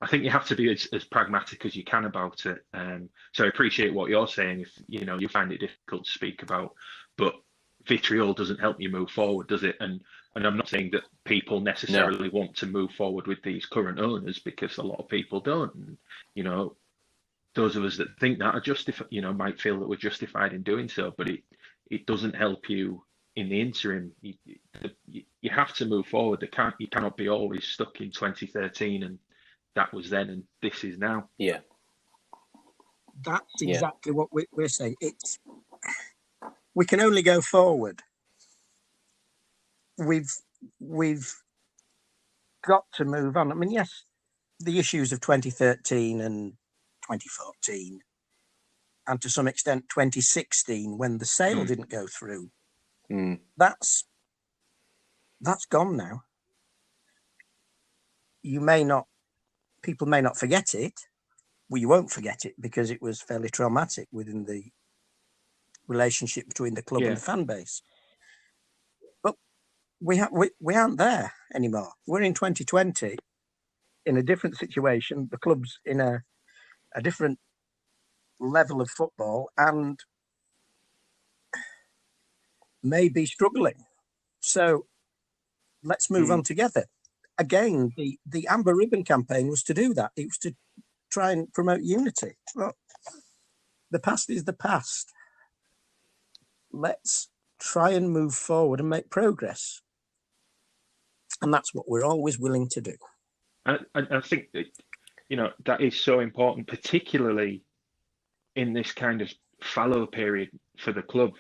I think you have to be as pragmatic as you can about it. So I appreciate what you're saying. If you find it difficult to speak about, but vitriol doesn't help you move forward, does it? And I'm not saying that people necessarily want to move forward with these current owners, because a lot of people don't. And, those of us that think that are justified, might feel that we're justified in doing so, but it doesn't help you in the interim. You have to move forward. You cannot be always stuck in 2013 and that was then and this is now. Yeah. That's exactly what we're saying. We can only go forward. We've got to move on. I mean, yes, the issues of 2013 and 2014, and to some extent 2016, when the sale didn't go through, that's gone now. People may not forget it. Well, you won't forget it because it was fairly traumatic within the relationship between the club and the fan base. But we aren't there anymore. We're in 2020 in a different situation. The club's in a different level of football and may be struggling. So let's move on together. Again, the Amber Ribbon campaign was to do that. It was to try and promote unity. Well, the past is the past. Let's try and move forward and make progress. And that's what we're always willing to do. I think that, that is so important, particularly in this kind of fallow period for the club.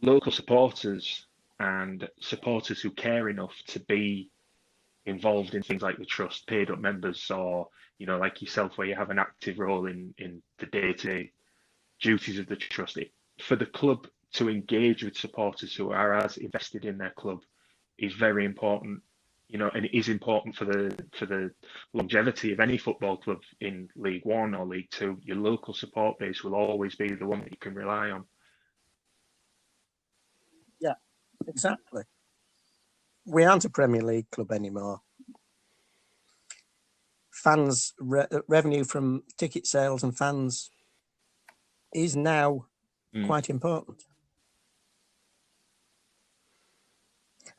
Local supporters and supporters who care enough to be involved in things like the trust, paid up members, or like yourself, where you have an active role in the day-to-day duties of the trust. For the club to engage with supporters who are as invested in their club is very important, and it is important for the longevity of any football club in League One or League Two. Your local support base will always be the one that you can rely on. Yeah, exactly. We aren't a Premier League club anymore. Fans' revenue from ticket sales and fans is now quite important.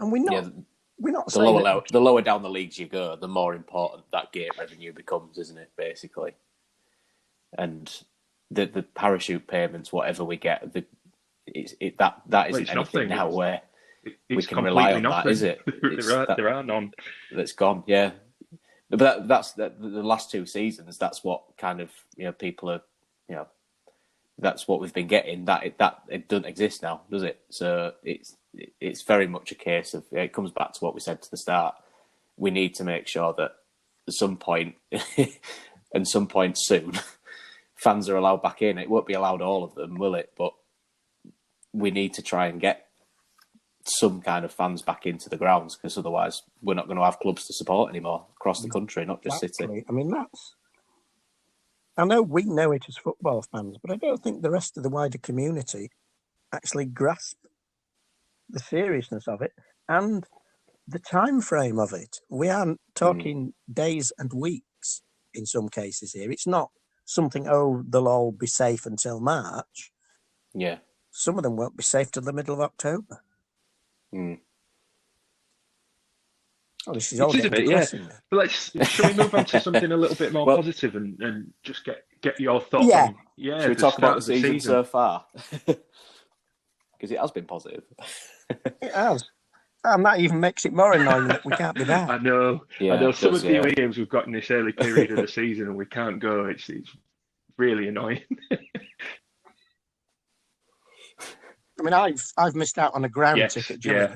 And we're not saying the lower down the leagues you go, the more important that gate revenue becomes, isn't it? Basically, and the parachute payments, whatever we get, that isn't anything nothing now where we can completely rely on nothing. that, is it? There are none. That's gone, yeah. But that's the last two seasons. That's what kind of people are, that's what we've been getting. That it doesn't exist now, does it? So it's very much a case of, it comes back to what we said to the start. We need to make sure that at some point and some point soon, fans are allowed back in. It won't be allowed all of them, will it? But we need to try and get some kind of fans back into the grounds, because otherwise we're not going to have clubs to support anymore across the country, not just City. I mean, I know we know it as football fans, but I don't think the rest of the wider community actually grasp the seriousness of it and the time frame of it. We aren't talking days and weeks in some cases here. It's not something, they'll all be safe until March. Yeah. Some of them won't be safe till the middle of October. Oh, this is all getting depressing. But shall we move on to something a little bit more positive and just get your thoughts on? Yeah. Should we talk about the season so far? Because it has been positive. It has. And that even makes it more annoying that we can't be there. I know. Yeah, I know some of the away games we've got in this early period of the season and we can't go. It's really annoying. I mean, I've missed out on a ground ticket, Julie.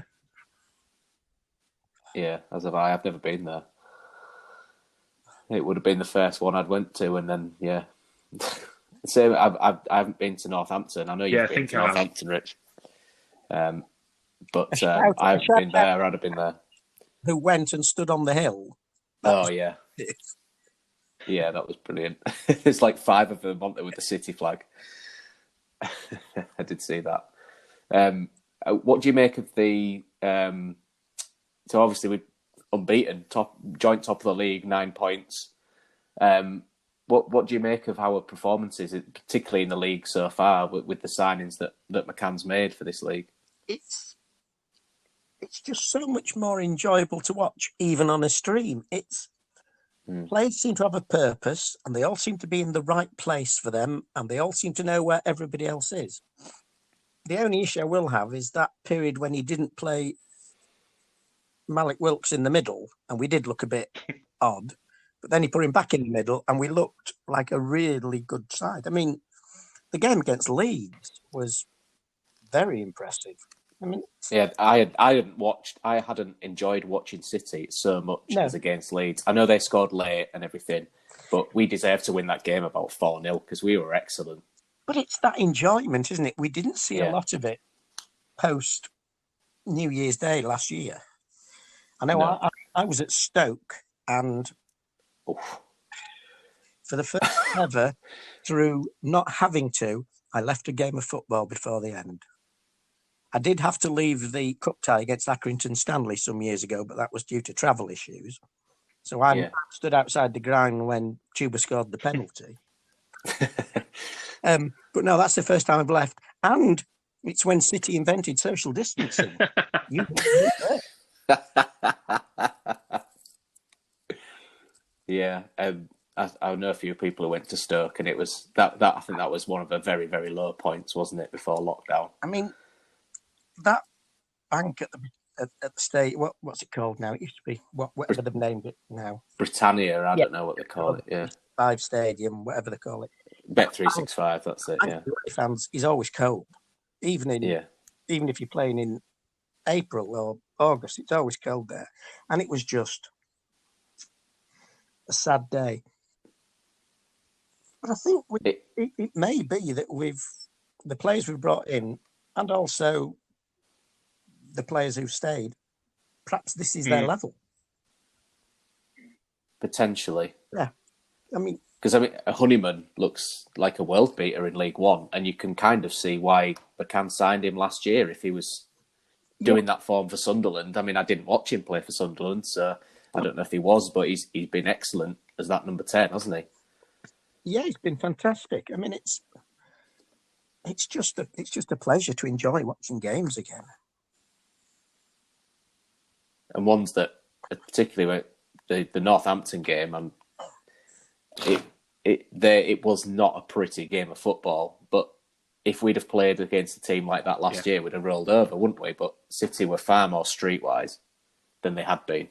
Yeah, as have I. I've never been there. It would have been the first one I'd went to, and then same. I haven't been to Northampton. I know you've been to Northampton, Rich. But I haven't been there. I'd have been there. Who went and stood on the hill? Yeah, that was brilliant. It's like 5 of them on there with the City flag. I did see that. What do you make of the? So obviously we're unbeaten, joint top of the league, 9 points. What do you make of our performances, particularly in the league so far, with the signings that McCann's made for this league? It's just so much more enjoyable to watch, even on a stream. Players seem to have a purpose, and they all seem to be in the right place for them, and they all seem to know where everybody else is. The only issue I will have is that period when he didn't play Malik Wilkes in the middle, and we did look a bit odd. But then he put him back in the middle, and we looked like a really good side. I mean, the game against Leeds was very impressive. I mean, yeah, I hadn't enjoyed watching City so much as against Leeds. I know they scored late and everything, but we deserved to win that game about 4-0 because we were excellent. But it's that enjoyment, isn't it? We didn't see a lot of it post New Year's Day last year. I know I was at Stoke, and for the first ever, through not having to, I left a game of football before the end. I did have to leave the cup tie against Accrington Stanley some years ago, but that was due to travel issues. So I stood outside the ground when Tuba scored the penalty. But no, that's the first time I've left. And it's when City invented social distancing. Yeah, I know a few people who went to Stoke, and it was that. I think that was one of the very, very low points, wasn't it, before lockdown? I mean, that bank at the state, what's it called now? It used to be whatever they've named it now. Britannia, I don't know what they call it. Yeah, 5 Stadium, whatever they call it. Bet365, that's it. Yeah, fans is always cold, even if you're playing in April or August, it's always cold there, and it was just a sad day. But I think it may be that the players we've brought in, and also the players who've stayed, perhaps this is their level. Potentially. Yeah. I mean, Honeyman looks like a world beater in League One, and you can kind of see why McCann signed him last year if he was doing that form for Sunderland. I mean, I didn't watch him play for Sunderland, so I don't know if he was, but he's been excellent as that number 10, hasn't he? Yeah, he's been fantastic. I mean, it's just a pleasure to enjoy watching games again. And ones that, particularly the Northampton game, and it was not a pretty game of football. But if we'd have played against a team like that last year, we'd have rolled over, wouldn't we? But City were far more streetwise than they had been.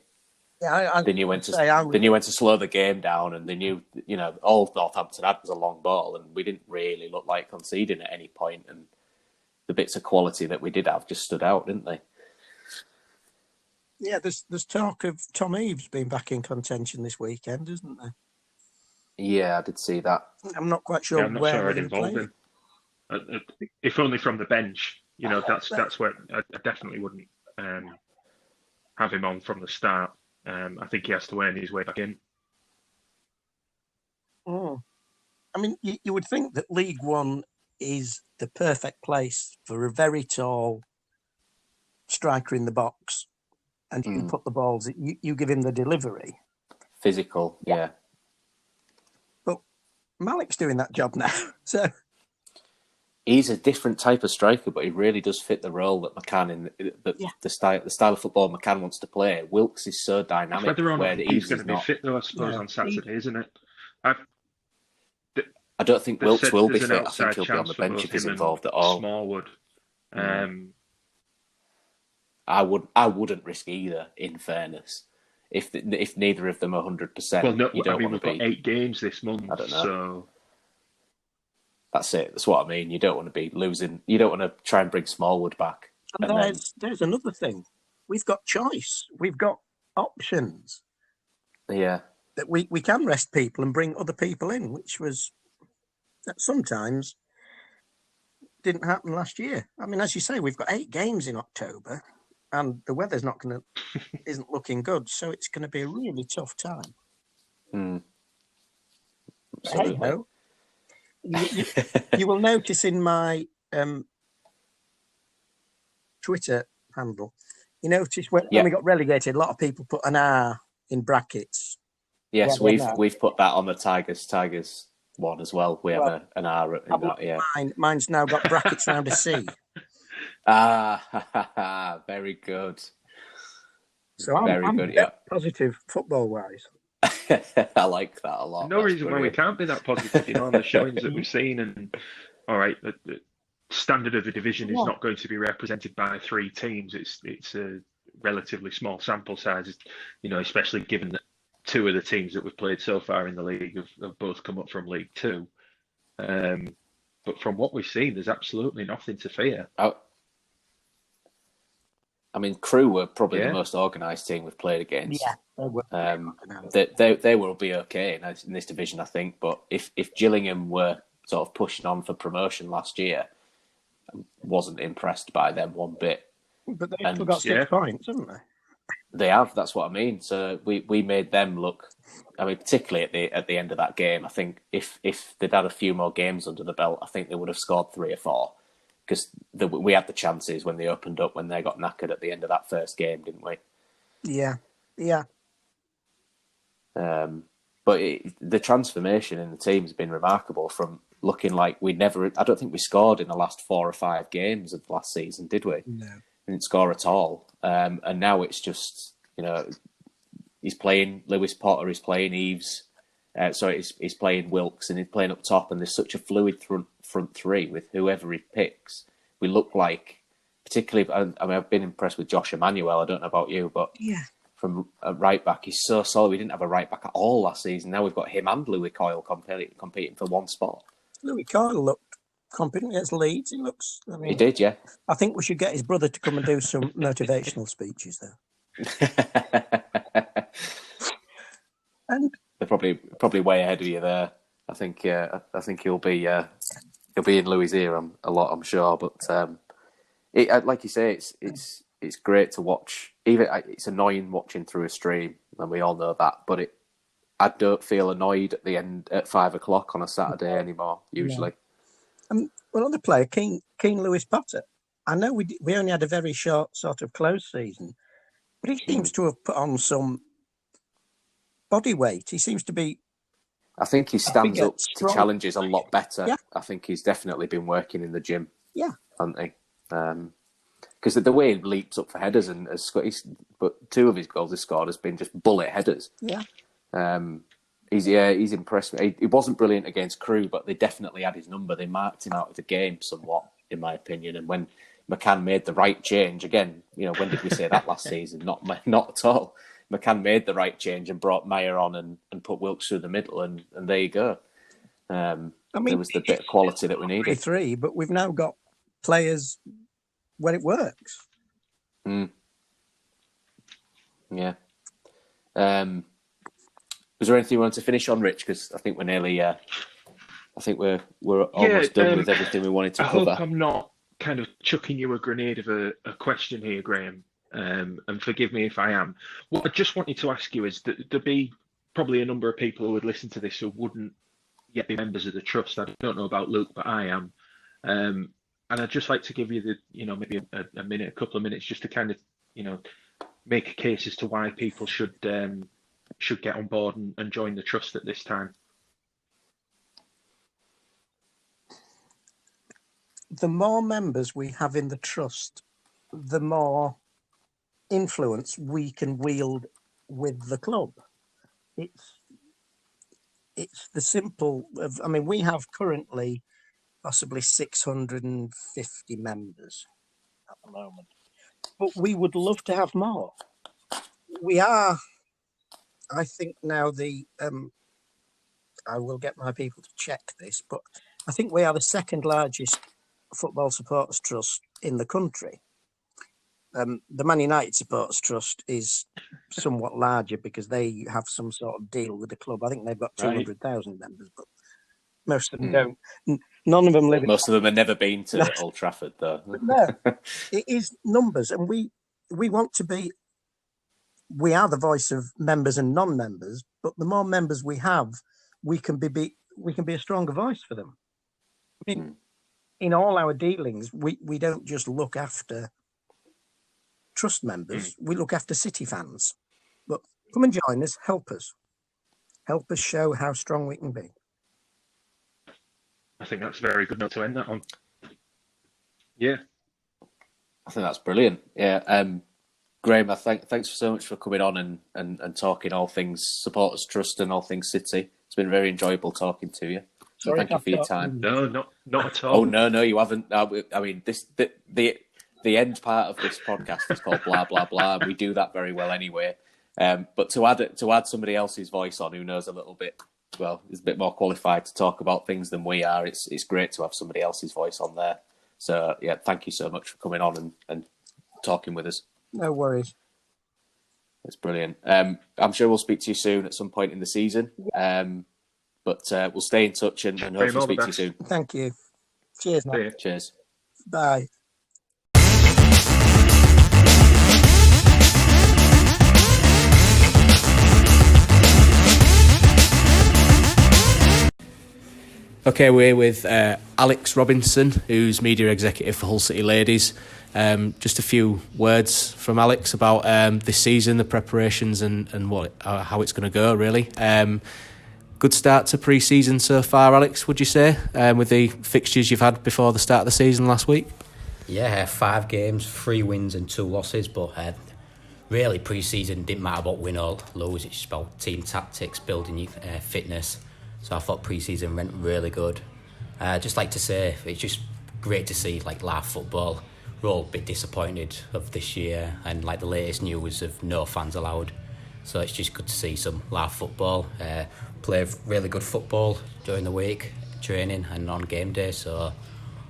Yeah, They knew when to slow the game down, and they knew, all Northampton had was a long ball, and we didn't really look like conceding at any point. And the bits of quality that we did have just stood out, didn't they? Yeah, there's talk of Tom Eaves being back in contention this weekend, isn't there? Yeah, I did see that. I'm not quite sure I'm not sure I'd involve him. If only from the bench, that's where I definitely wouldn't have him on from the start. I think he has to earn his way back in. I mean, you would think that League One is the perfect place for a very tall striker in the box, and you can put the balls. You give him the delivery. Physical, yeah. But Malik's doing that job now, so. He's a different type of striker, but he really does fit the role that McCann the style of football McCann wants to play. Wilkes is so dynamic. Whether or not he's going to be fit, though, I suppose, on Saturday, isn't it? I don't think Wilkes will be fit. I think he'll be on the bench if he's involved at all. Smallwood. I wouldn't risk either. In fairness, if neither of them are 100%, well, no, you don't want to be 8 games this month. I don't know. So that's it. That's what I mean. You don't want to be losing. You don't want to try and bring Smallwood back. And there's another thing. We've got choice. We've got options. Yeah. That we can rest people and bring other people in, which was that sometimes didn't happen last year. I mean, as you say, we've got 8 games in October, and the weather's isn't looking good, so it's going to be a really tough time. Absolutely. Hey-ho. You will notice in my Twitter handle, you notice when we got relegated, a lot of people put an R in brackets. Yes, we've put that on the Tigers one as well. We have an R in that. Yeah, mine's now got brackets around a C. Very good. So I'm good. Yeah, positive football wise. I like that a lot. No reason why we can't be that positive, on the showings that we've seen. And all right, the standard of the division is not going to be represented by 3 teams. It's a relatively small sample size, especially given that 2 of the teams that we've played so far in the league have both come up from League Two. But from what we've seen, there's absolutely nothing to fear. I mean, Crewe were probably the most organised team we've played against. Yeah, they will be okay in this division, I think. But if Gillingham were sort of pushing on for promotion last year, I wasn't impressed by them one bit. But they've still got 6 points, haven't they? They have. That's what I mean. So we made them look. I mean, particularly at the end of that game, I think if they'd had a few more games under the belt, I think they would have scored 3 or 4. Because we had the chances when they opened up, when they got knackered at the end of that first game, didn't we? Yeah. But the transformation in the team has been remarkable from looking like I don't think we scored in the last 4 or 5 games of last season, did we? No. We didn't score at all. And now it's just, he's playing Lewis Potter, he's playing Eves. He's playing Wilkes and he's playing up top, and there's such a fluid front 3 with whoever he picks. We look like, particularly, I mean, I've been impressed with Josh Emmanuel. I don't know about you, but from a right back, he's so solid. We didn't have a right back at all last season. Now we've got him and Louis Coyle competing for one spot. Louis Coyle looked competent against Leeds. He did, yeah. I think we should get his brother to come and do some motivational speeches there. And they're probably way ahead of you there. I think he'll be in Louis' ear a lot, I'm sure. But like you say, it's great to watch. Even it's annoying watching through a stream, and we all know that. But I don't feel annoyed at the end at 5 o'clock on a Saturday anymore. Usually, another player, King Lewis Potter. I know we only had a very short sort of close season, but he seems to have put on some body weight. He seems to be. I think he stands up to challenges a lot better. Yeah. I think he's definitely been working in the gym. Yeah, hasn't he? Because the way he leaps up for headers and but 2 of his goals he scored has been just bullet headers. Yeah. He's impressed me. He wasn't brilliant against Crewe, but they definitely had his number. They marked him out of the game somewhat, in my opinion. And when McCann made the right change again, when did we say that last season? Not at all. McCann made the right change and brought Meyer on and put Wilkes through the middle, and there you go. There was the bit of quality that we needed. 3, but we've now got players where it works. Yeah. Was there anything you wanted to finish on, Rich? Because I think we're nearly. I think we're almost done with everything we wanted to cover. I hope I'm not kind of chucking you a grenade of a question here, Graham. And forgive me if I am. What I just wanted to ask you is that there'd be probably a number of people who would listen to this who wouldn't yet be members of the trust. I don't know about Luke, but I am. And I'd just like to give you maybe a couple of minutes just to kind of, make a case as to why people should get on board and join the trust at this time. The more members we have in the trust, the more influence we can wield with the club. It's the simple of, we have currently possibly 650 members at the moment, but we would love to have more. We are, I think now I will get my people to check this, but I think we are the 2nd largest football supporters trust in the country. The Man United Supporters Trust is somewhat larger because they have some sort of deal with the club. I think they've got 200,000 members, but most of them don't. None of them live. Most of them have never been to Old Trafford, though. No, it is numbers, and we want to be. We are the voice of members and non-members, but the more members we have, we can be a stronger voice for them. I mean, in all our dealings, we don't just look after trust members, we look after City fans. But come and join us, help us. Help us show how strong we can be. I think that's a very good note to end that on. Yeah. I think that's brilliant. Yeah. Graham, thanks so much for coming on and talking all things supporters trust and all things City. It's been very enjoyable talking to you. So thank you for your time. No, not at all. Oh no, you haven't. I mean, the end part of this podcast is called blah blah blah, and we do that very well anyway. But to add somebody else's voice on who knows a little bit, well, is a bit more qualified to talk about things than we are. It's great to have somebody else's voice on there. So yeah, thank you so much for coming on and talking with us. No worries. That's brilliant. I'm sure we'll speak to you soon at some point in the season. But we'll stay in touch and hopefully speak to you soon. Thank you. Cheers, man. Cheers. Bye. Okay, we're with Alex Robinson, who's media executive for Hull City Ladies. Just a few words from Alex about this season, the preparations, and how it's going to go. Really, good start to pre-season so far, Alex. Would you say with the fixtures you've had before the start of the season last week? Yeah, 5 games, 3 wins and 2 losses, but really pre-season didn't matter about win or lose. It's just about team tactics, building your fitness. So I thought pre-season went really good. Just like to say, it's just great to see like live football. We're all a bit disappointed of this year and like the latest news of no fans allowed. So it's just good to see some live football. Play really good football during the week, training and on game day. So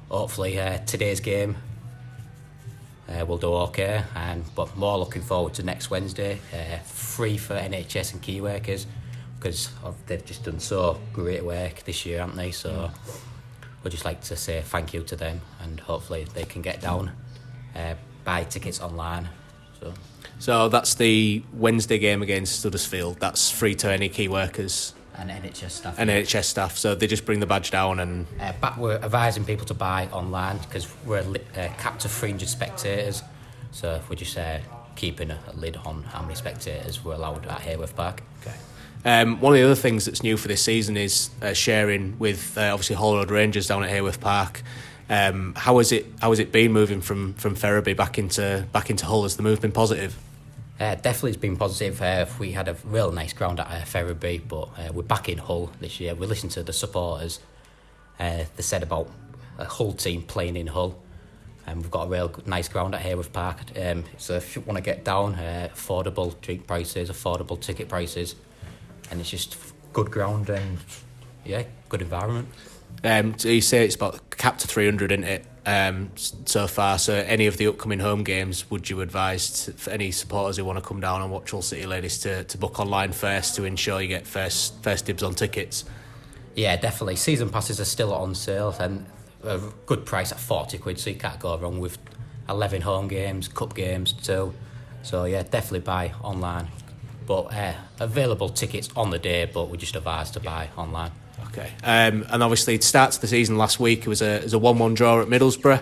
hopefully today's game we'll do okay. But more looking forward to next Wednesday. Free for NHS and key workers, because they've just done so great work this year, haven't they? So we'd just like to say thank you to them, and hopefully they can get down, buy tickets online. So that's the Wednesday game against Huddersfield. That's free to any key workers and NHS staff. And NHS staff. So they just bring the badge down and. We're advising people to buy online because we're capped to 300 spectators. So we're just keeping a lid on how many spectators we're allowed at Hayworth Park. Okay. One of the other things that's new for this season is sharing with obviously Hull Road Rangers down at Hayworth Park. How has it been moving from Ferriby back into Hull? Has the move been positive? Definitely it's been positive. We had a real nice ground at Ferriby, but we're back in Hull this year. We listened to the supporters. They said about a Hull team playing in Hull. And we've got a real nice ground at Hayworth Park. So if you want to get down, affordable drink prices, affordable ticket prices. And it's just good ground and good environment. So you say it's about capped to 300, isn't it? So far. So any of the upcoming home games, would you advise for any supporters who want to come down and watch Hull City Ladies to book online first to ensure you get first dibs on tickets? Yeah, definitely. Season passes are still on sale and a good price at 40 quid, so you can't go wrong with 11 home games, cup games too. So yeah, definitely buy online. But available tickets on the day, but we just advise to buy online. Okay. And obviously, it starts the season last week. It was a 1-1 draw at Middlesbrough.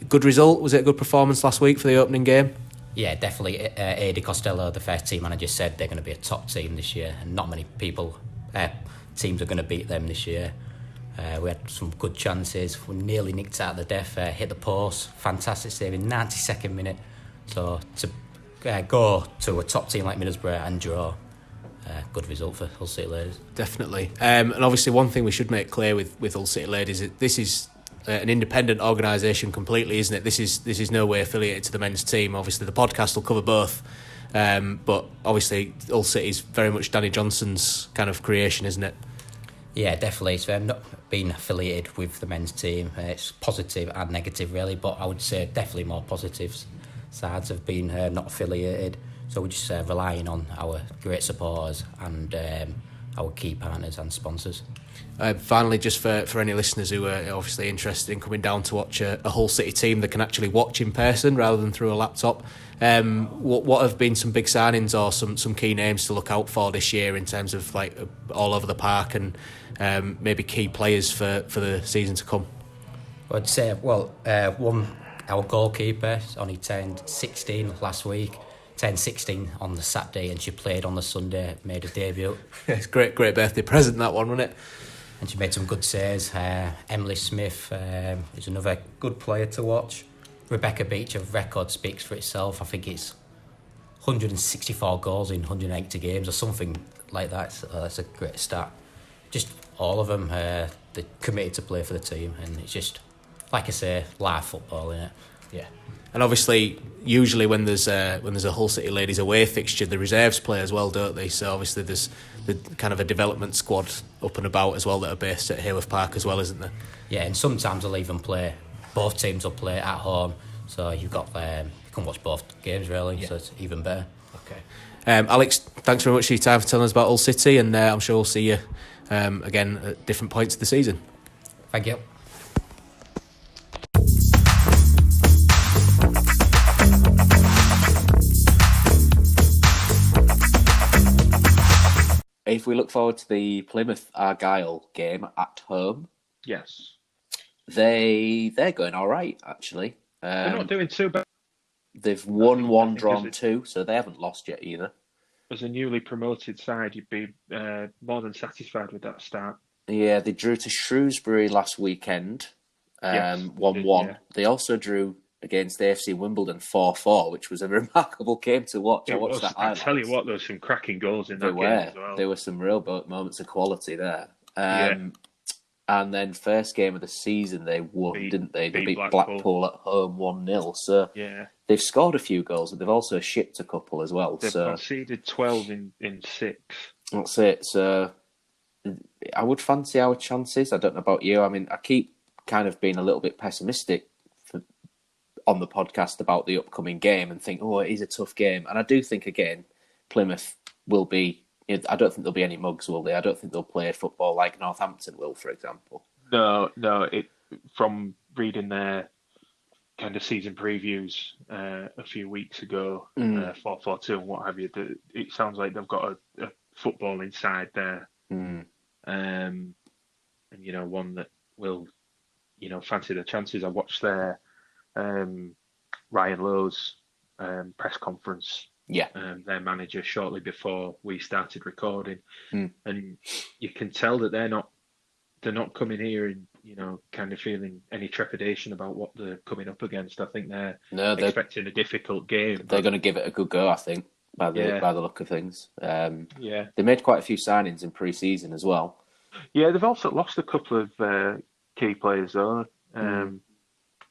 Good result. Was it a good performance last week for the opening game? Yeah, definitely. Adi Costello, the first team manager, said they're going to be a top team this year, and not many teams are going to beat them this year. We had some good chances. We nearly nicked out of the death. Hit the post. Fantastic save in 92nd minute. So to go to a top team like Middlesbrough and draw, good result for Hull City Ladies. Definitely. And obviously one thing we should make clear with Hull City Ladies is this is an independent organisation completely, isn't it? This is no way affiliated to the men's team. Obviously the podcast will cover both, but obviously Hull City is very much Danny Johnson's kind of creation, isn't it? Yeah, definitely. It's not been affiliated with the men's team. It's positive and negative really, but I would say definitely more positives. Sides have been not affiliated, so we're just relying on our great supporters and our key partners and sponsors. Finally, just for any listeners who are obviously interested in coming down to watch a Hull City team that can actually watch in person rather than through a laptop, what have been some big signings or some key names to look out for this year in terms of like all over the park and maybe key players for the season to come? I'd say, our goalkeeper only turned 16 last week. Turned 16 on the Saturday, and she played on the Sunday, made a debut. It's great birthday present, that one, wasn't it? And she made some good saves. Emily Smith is another good player to watch. Rebecca Beecher's record speaks for itself. I think it's 164 goals in 180 games or something like that. So that's a great start. Just all of them, they're committed to play for the team, and it's just, like I say, live football, innit? Yeah. And obviously, usually when there's a Hull City ladies away fixture, the reserves play as well, don't they? So obviously there's the kind of a development squad up and about as well that are based at Hayworth Park as well, isn't there? Yeah, and sometimes they'll even play. Both teams will play at home, so you've got you can watch both games really. Yeah. So it's even better. Okay. Alex, thanks very much for your time for telling us about Hull City, and I'm sure we'll see you again at different points of the season. Thank you. If we look forward to the Plymouth Argyle game at home, yes, they're going all right actually. They're not doing too bad. They've won one, drawn two, so they haven't lost yet either. As a newly promoted side, you'd be more than satisfied with that start. Yeah, they drew to Shrewsbury last weekend, 1-1. Yeah. They also drew against AFC Wimbledon 4-4, which was a remarkable game to watch. I watched that highlights. I tell you what, there were some cracking goals in that game as well. There were some real moments of quality there. And then first game of the season, they won, didn't they? They beat Blackpool at home 1-0. So they've scored a few goals, but they've also shipped a couple as well. They've conceded 12 in 6. That's it. So I would fancy our chances. I don't know about you. I mean, I keep kind of being a little bit pessimistic on the podcast about the upcoming game and think, it is a tough game. And I do think, again, Plymouth will be... I don't think there'll be any mugs, will they? I don't think they'll play football like Northampton will, for example. No. From reading their kind of season previews a few weeks ago, 4-4-2 and what have you, it sounds like they've got a football inside there. And, one that will, fancy their chances. I watched their Ryan Lowe's press conference. Their manager shortly before we started recording, and you can tell that they're not coming here and kind of feeling any trepidation about what they're coming up against. I think they're expecting a difficult game. They're going to give it a good go, I think, by the look of things. They made quite a few signings in pre-season as well. Yeah, they've also lost a couple of key players though.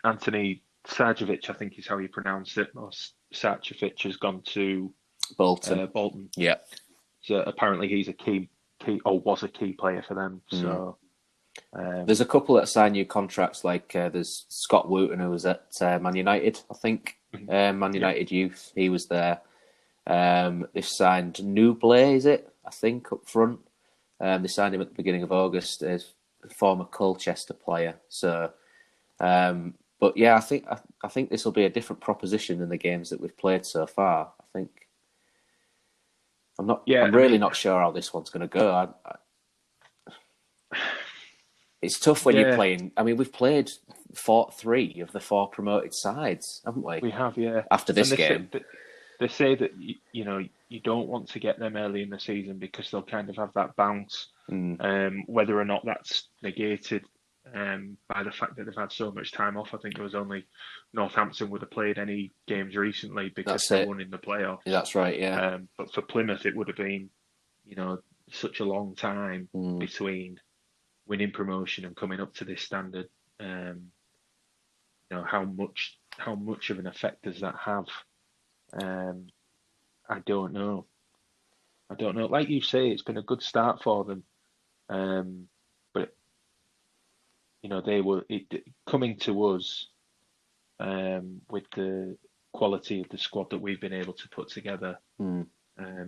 Anthony Sarjevic, I think is how you pronounce it, or Sarjevic has gone to Bolton. Yeah. So apparently he's a key or was a key player for them. So there's a couple that signed new contracts, like there's Scott Wooten, who was at Man United, I think. Man United youth, he was there. They've signed Newblay, is it? I think, up front. They signed him at the beginning of August as a former Colchester player. So but yeah, I think this will be a different proposition than the games that we've played so far. I think I'm really not sure how this one's going to go. It's tough when you're playing. I mean, we've played 3 of the 4 promoted sides, haven't we? We have, yeah. After this game, they say that you don't want to get them early in the season because they'll kind of have that bounce. Whether or not that's negated by the fact that they've had so much time off. I think it was only Northampton would have played any games recently because they won in the playoffs. Yeah, that's right, yeah. But for Plymouth, it would have been, such a long time between winning promotion and coming up to this standard. How much of an effect does that have? I don't know. Like you say, it's been a good start for them. But they were coming to us with the quality of the squad that we've been able to put together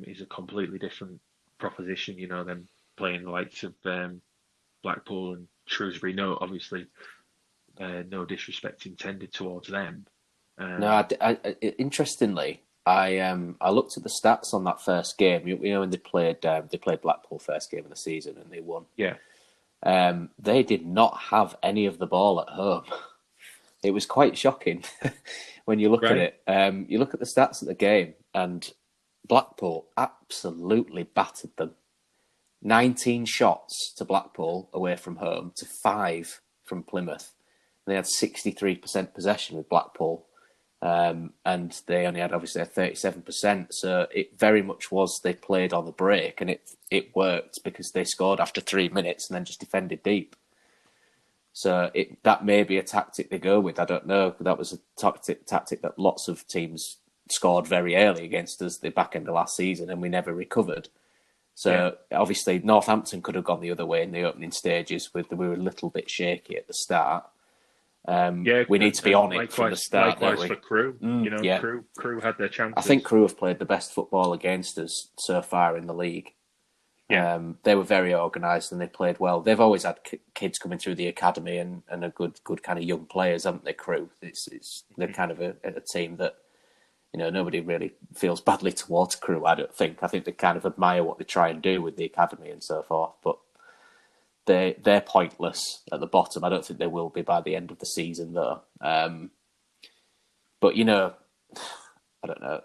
is a completely different proposition. Than playing the likes of Blackpool and Shrewsbury. No, obviously, no disrespect intended towards them. No, interestingly, I looked at the stats on that first game. You know, when they played Blackpool first game of the season and they won. Yeah. They did not have any of the ball at home. It was quite shocking when you look at it. You look at the stats of the game, and Blackpool absolutely battered them. 19 shots to Blackpool away from home to 5 from Plymouth. They had 63% possession with Blackpool, and they only had obviously a 37%. So it very much was they played on the break, and it worked because they scored after 3 minutes and then just defended deep. So that may be a tactic they go with. I don't know. That was a tactic that lots of teams scored very early against us the back end of last season, and we never recovered. So obviously Northampton could have gone the other way in the opening stages. We were a little bit shaky at the start. We need to be on it from the start. Likewise for Crewe. Crewe had their chances. I think Crewe have played the best football against us so far in the league. Yeah. They were very organised and they played well. They've always had kids coming through the academy and a good kind of young players, haven't they, Crewe? They're kind of a team that, you know, nobody really feels badly towards Crewe, I don't think. I think they kind of admire what they try and do with the academy and so forth. But they're pointless at the bottom. I don't think they will be by the end of the season, though. But, you know, I don't know.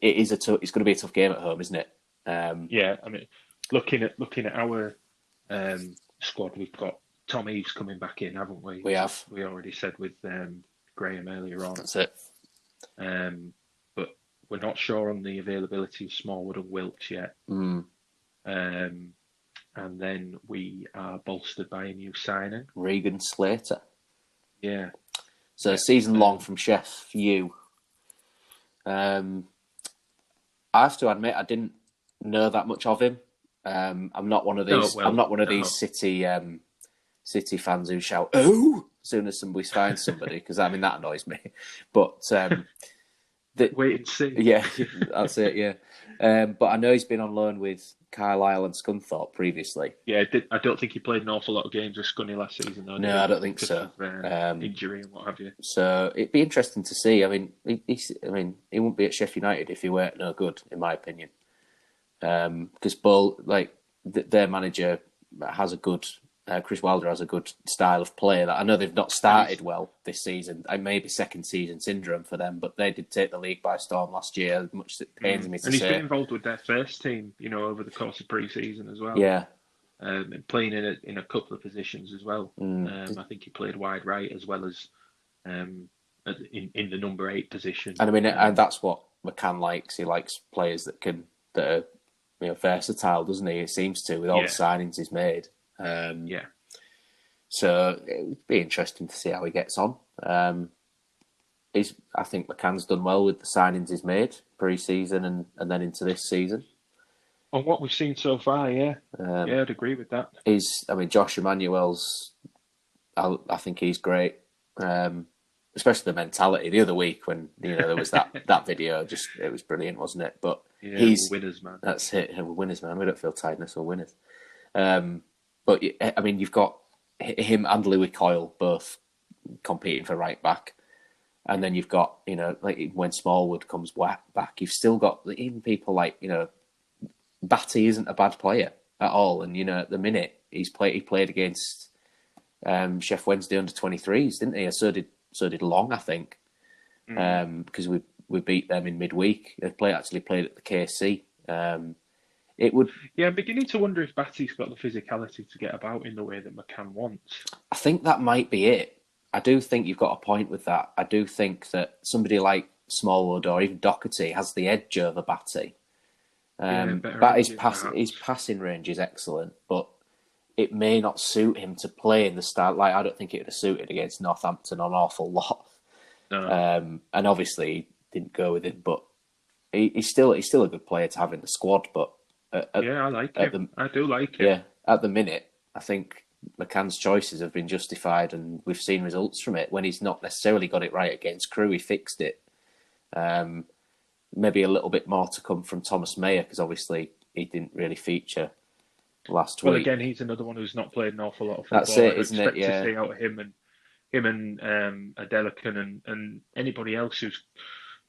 It's going to be a tough game at home, isn't it? Yeah, I mean, looking at our squad, we've got Tom Eves coming back in, haven't we? We have. We already said with Graham earlier on. That's it. But we're not sure on the availability of Smallwood and Wilkes yet. And then we are bolstered by a new signing, Regan Slater. Yeah. So season long from Chef U. I have to admit, I didn't know that much of him. I'm not one of these. I'm not one of these City fans who shout "Oh!" as soon as somebody finds somebody, because I mean that annoys me. But wait and see. Yeah, that's it. Yeah, but I know he's been on loan with Carlisle and Scunthorpe previously. Yeah, I don't think he played an awful lot of games with Scunny last season, though. No, I don't think so. Injury and what have you. So it'd be interesting to see. I mean, he wouldn't be at Sheffield United if he weren't no good, in my opinion. Because Bull, their manager has a good. Chris Wilder has a good style of play. That I know they've not started well this season. It may be second season syndrome for them, but they did take the league by storm last year. As much as it pains me to say. And he's been involved with their first team, over the course of pre-season as well. Yeah. And playing in a couple of positions as well. I think he played wide right as well as in the number 8 position. And I mean, and that's what McCann likes. He likes players that are versatile, doesn't he? It seems to with all the signings he's made. So it would be interesting to see how he gets on. I think McCann's done well with the signings he's made pre-season and then into this season. On what we've seen so far, I'd agree with that. Josh Emmanuel's. I think he's great, especially the mentality. The other week when there was that video, it was brilliant, wasn't it? But he's winners, man. That's it. We're winners, man. We don't feel tiredness. We're winners. But I mean, you've got him and Louis Coyle both competing for right back, and then you've got when Smallwood comes back, you've still got even people like Batty isn't a bad player at all, and at the minute he played against Chef Wednesday under 23s, didn't he? So did Long, I think, because we beat them in midweek. They actually played at the KC. I'm beginning to wonder if Batty's got the physicality to get about in the way that McCann wants. I think that might be it. I do think you've got a point with that. I do think that somebody like Smallwood or even Doherty has the edge over Batty. But his passing range is excellent, but it may not suit him to play in the style. I don't think it would have suited against Northampton an awful lot. No. And obviously he didn't go with it, but he's still a good player to have in the squad. But I like him. I do like him. Yeah, at the minute, I think McCann's choices have been justified, and we've seen results from it. When he's not necessarily got it right against Crewe, he fixed it. Maybe a little bit more to come from Thomas Mayer, because obviously he didn't really feature last Well, week. again, he's another one who's not played an awful lot of football. That's it, I'd isn't it? expect Yeah. to see out of him and Adelican and anybody else who's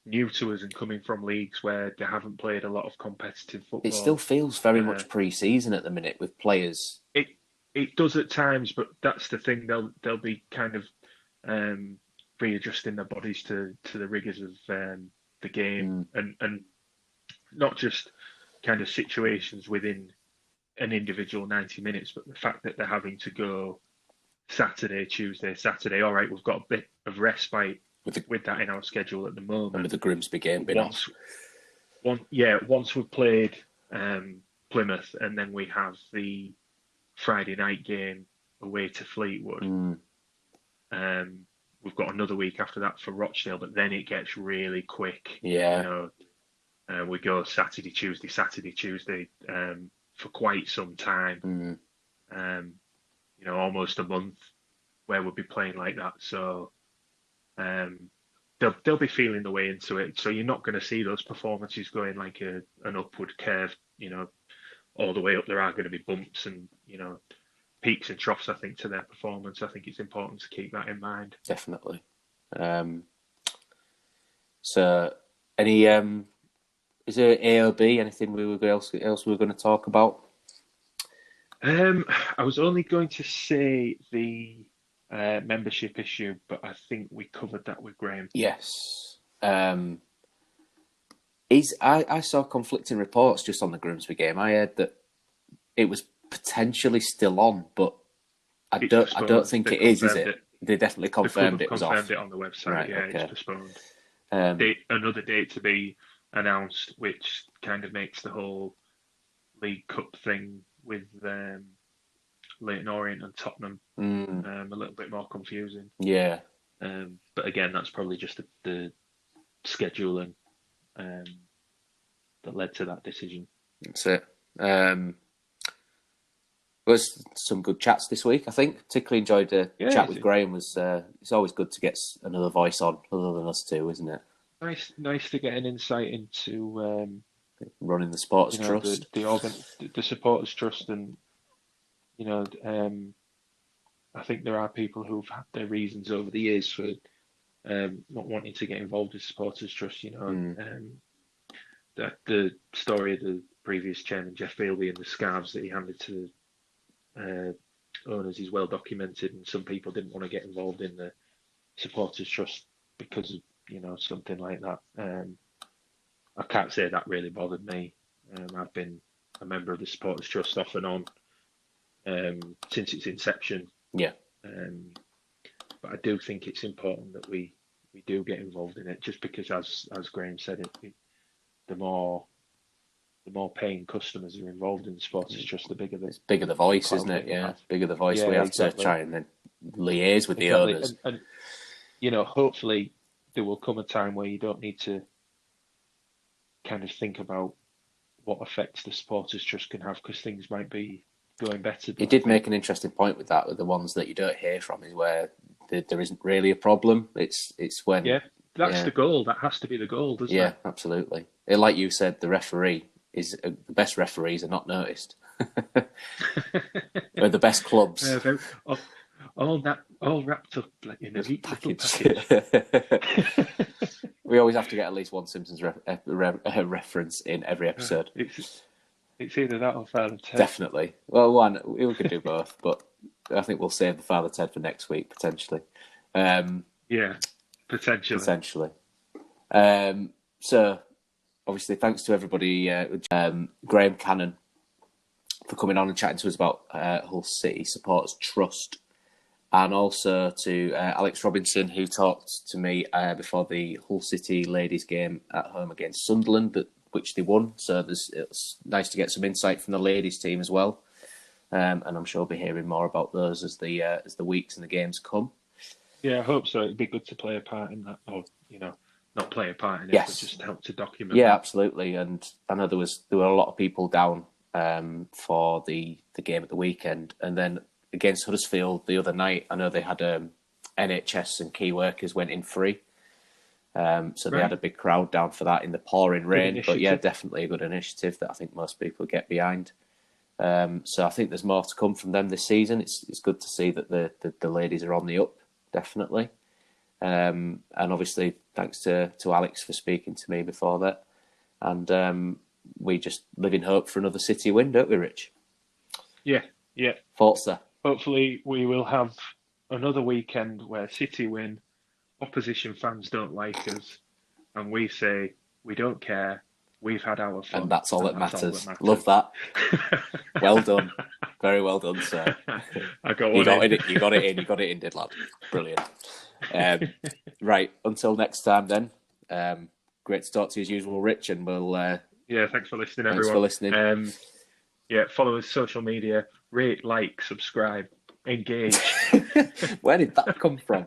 new to us and coming from leagues where they haven't played a lot of competitive football. It still feels very much pre-season at the minute with players. It does at times, but that's the thing. They'll be kind of readjusting their bodies to the rigors of the game and not just kind of situations within an individual 90 minutes, but the fact that they're having to go Saturday, Tuesday, Saturday. All right, we've got a bit of respite with that in our schedule at the moment. And with the Grimsby game being off. Once we've played Plymouth and then we have the Friday night game away to Fleetwood. We've got another week after that for Rochdale, but then it gets really quick. Yeah. We go Saturday, Tuesday for quite some time. Almost a month where we'll be playing like that. So they'll be feeling the way into it. So you're not going to see those performances going like an upward curve, all the way up. There are going to be bumps and, peaks and troughs, I think, to their performance. I think it's important to keep that in mind. Definitely. So any, is there A or B, anything else we were going to talk about? I was only going to say the membership issue, but I think we covered that with Graham. Yes. I saw conflicting reports just on the Grimsby game. I heard that it was potentially still on, but I don't think it is it? They definitely confirmed it was off. Confirmed it on the website. Right, yeah, okay. It's postponed. Another date to be announced, which kind of makes the whole League Cup thing with Leyton Orient and Tottenham a little bit more confusing. Yeah. But again, that's probably just the scheduling that led to that decision. That's it. There was some good chats this week, I think. Particularly enjoyed the chat with Graham. It's always good to get another voice on other than us two, isn't it? Nice to get an insight into running the Supporters Trust, the Supporters Trust, and I think there are people who've had their reasons over the years for not wanting to get involved with Supporters Trust. That the story of the previous chairman Jeff Bealby and the scarves that he handed to owners is well documented, and some people didn't want to get involved in the Supporters Trust because of something like that. I can't say that really bothered me. I've been a member of the Supporters Trust off and on since its inception. Yeah. But I do think it's important that we do get involved in it, just because, as Graham said, the more paying customers are involved in the Supporters Trust, the bigger the voice, isn't it? Yeah, bigger the voice. We have to try and then liaise with the owners. And hopefully there will come a time where you don't need to kind of think about what effects the Supporters Trust can have, because things might be going better. He did make an interesting point with that, with the ones that you don't hear from, is where there isn't really a problem. It's when that's the goal. That has to be the goal, doesn't it? Yeah, absolutely. Like you said, the referee is the best referees are not noticed. They're the best clubs. All wrapped up in a neat package. We always have to get at least one Simpsons reference in every episode. It's either that or Father Ted. Definitely. Well, we could do both, but I think we'll save the Father Ted for next week, potentially. Potentially. So, obviously, thanks to everybody, Graham Cannon, for coming on and chatting to us about Hull City Supporters Trust, and also to Alex Robinson, who talked to me before the Hull City ladies game at home against Sunderland, which they won. So it's nice to get some insight from the ladies team as well, and I'm sure we'll be hearing more about those as the weeks and the games come. Yeah, I hope so. It'd be good to play a part in that, or not play a part in it, yes, but just help to document. Yeah, that. Absolutely. And I know there were a lot of people down for the game at the weekend, and then against Huddersfield the other night, I know they had NHS and key workers went in free. So they had a big crowd down for that in the pouring rain. But yeah, definitely a good initiative that I think most people get behind. So I think there's more to come from them this season. It's good to see that the ladies are on the up, definitely. And obviously, thanks to Alex for speaking to me before that. And we just live in hope for another City win, don't we, Rich? Yeah. Thoughts there? Hopefully, we will have another weekend where City win, opposition fans don't like us, and we say we don't care. We've had our fun, and that's all that matters. Love that. Well done, very well done, sir. I got you one. got it. You got it in. You got it in, did lad. Brilliant. Right. Until next time, then. Great to talk to you as usual, Rich, and we'll. Thanks for listening, everyone. Thanks for listening. Follow us social media, rate, like, subscribe, engage. Where did that come from?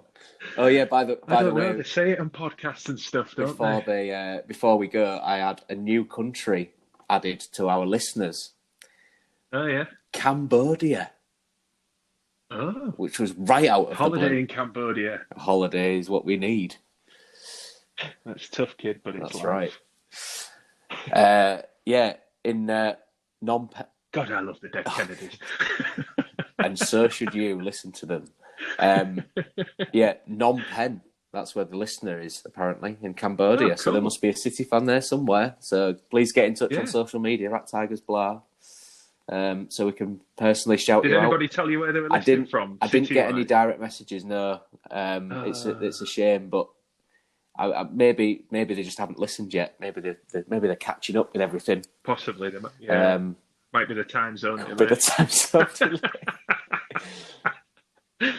Oh yeah, by the way, they say it on podcasts and stuff, don't they? Before we go, I had a new country added to our listeners. Oh yeah, Cambodia. Oh, which was right out of holiday the blue. in Cambodia. A holiday is what we need. That's tough, kid, but it's That's life. right. In Phnom Penh. God, I love the dead Kennedys. And so should you. Listen to them. Phnom Penh. That's where the listener is, apparently, in Cambodia. Oh, cool. So there must be a City fan there somewhere. So please get in touch on social media at Tigers Blah. So we can personally shout you out. Did anybody tell you where they were listening from? I didn't get any direct messages, no. It's a shame, but maybe they just haven't listened yet. Maybe they're catching up with everything. Possibly. Might be the time zone delay. Be the time zone delay.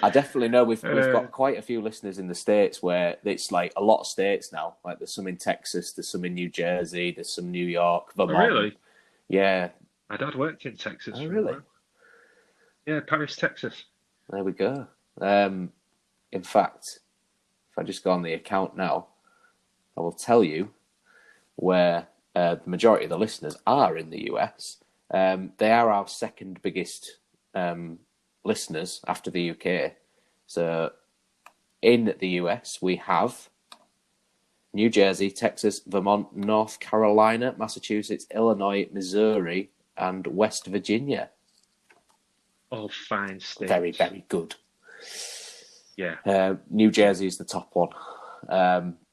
I definitely know we've got quite a few listeners in the States where it's like a lot of states now. Like there's some in Texas, there's some in New Jersey, there's some New York, Vermont. Oh, really? Yeah. My dad worked in Texas. Oh, really? Yeah, Paris, Texas. There we go. In fact, if I just go on the account now, I will tell you where the majority of the listeners are in the US. They are our second biggest listeners after the UK. So in the US, we have New Jersey, Texas, Vermont, North Carolina, Massachusetts, Illinois, Missouri, and West Virginia. All fine states. Very, very good. Yeah. New Jersey is the top one.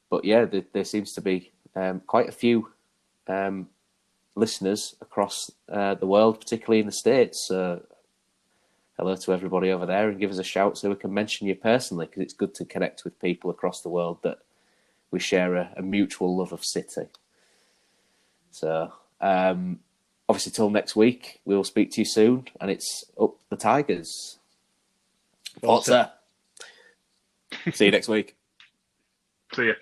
But yeah, there seems to be quite a few listeners across the world, particularly in the States. So hello to everybody over there and give us a shout so we can mention you personally, because it's good to connect with people across the world that we share a mutual love of City. So obviously till next week, we will speak to you soon, and it's up the Tigers. Forza. See you next week. See ya.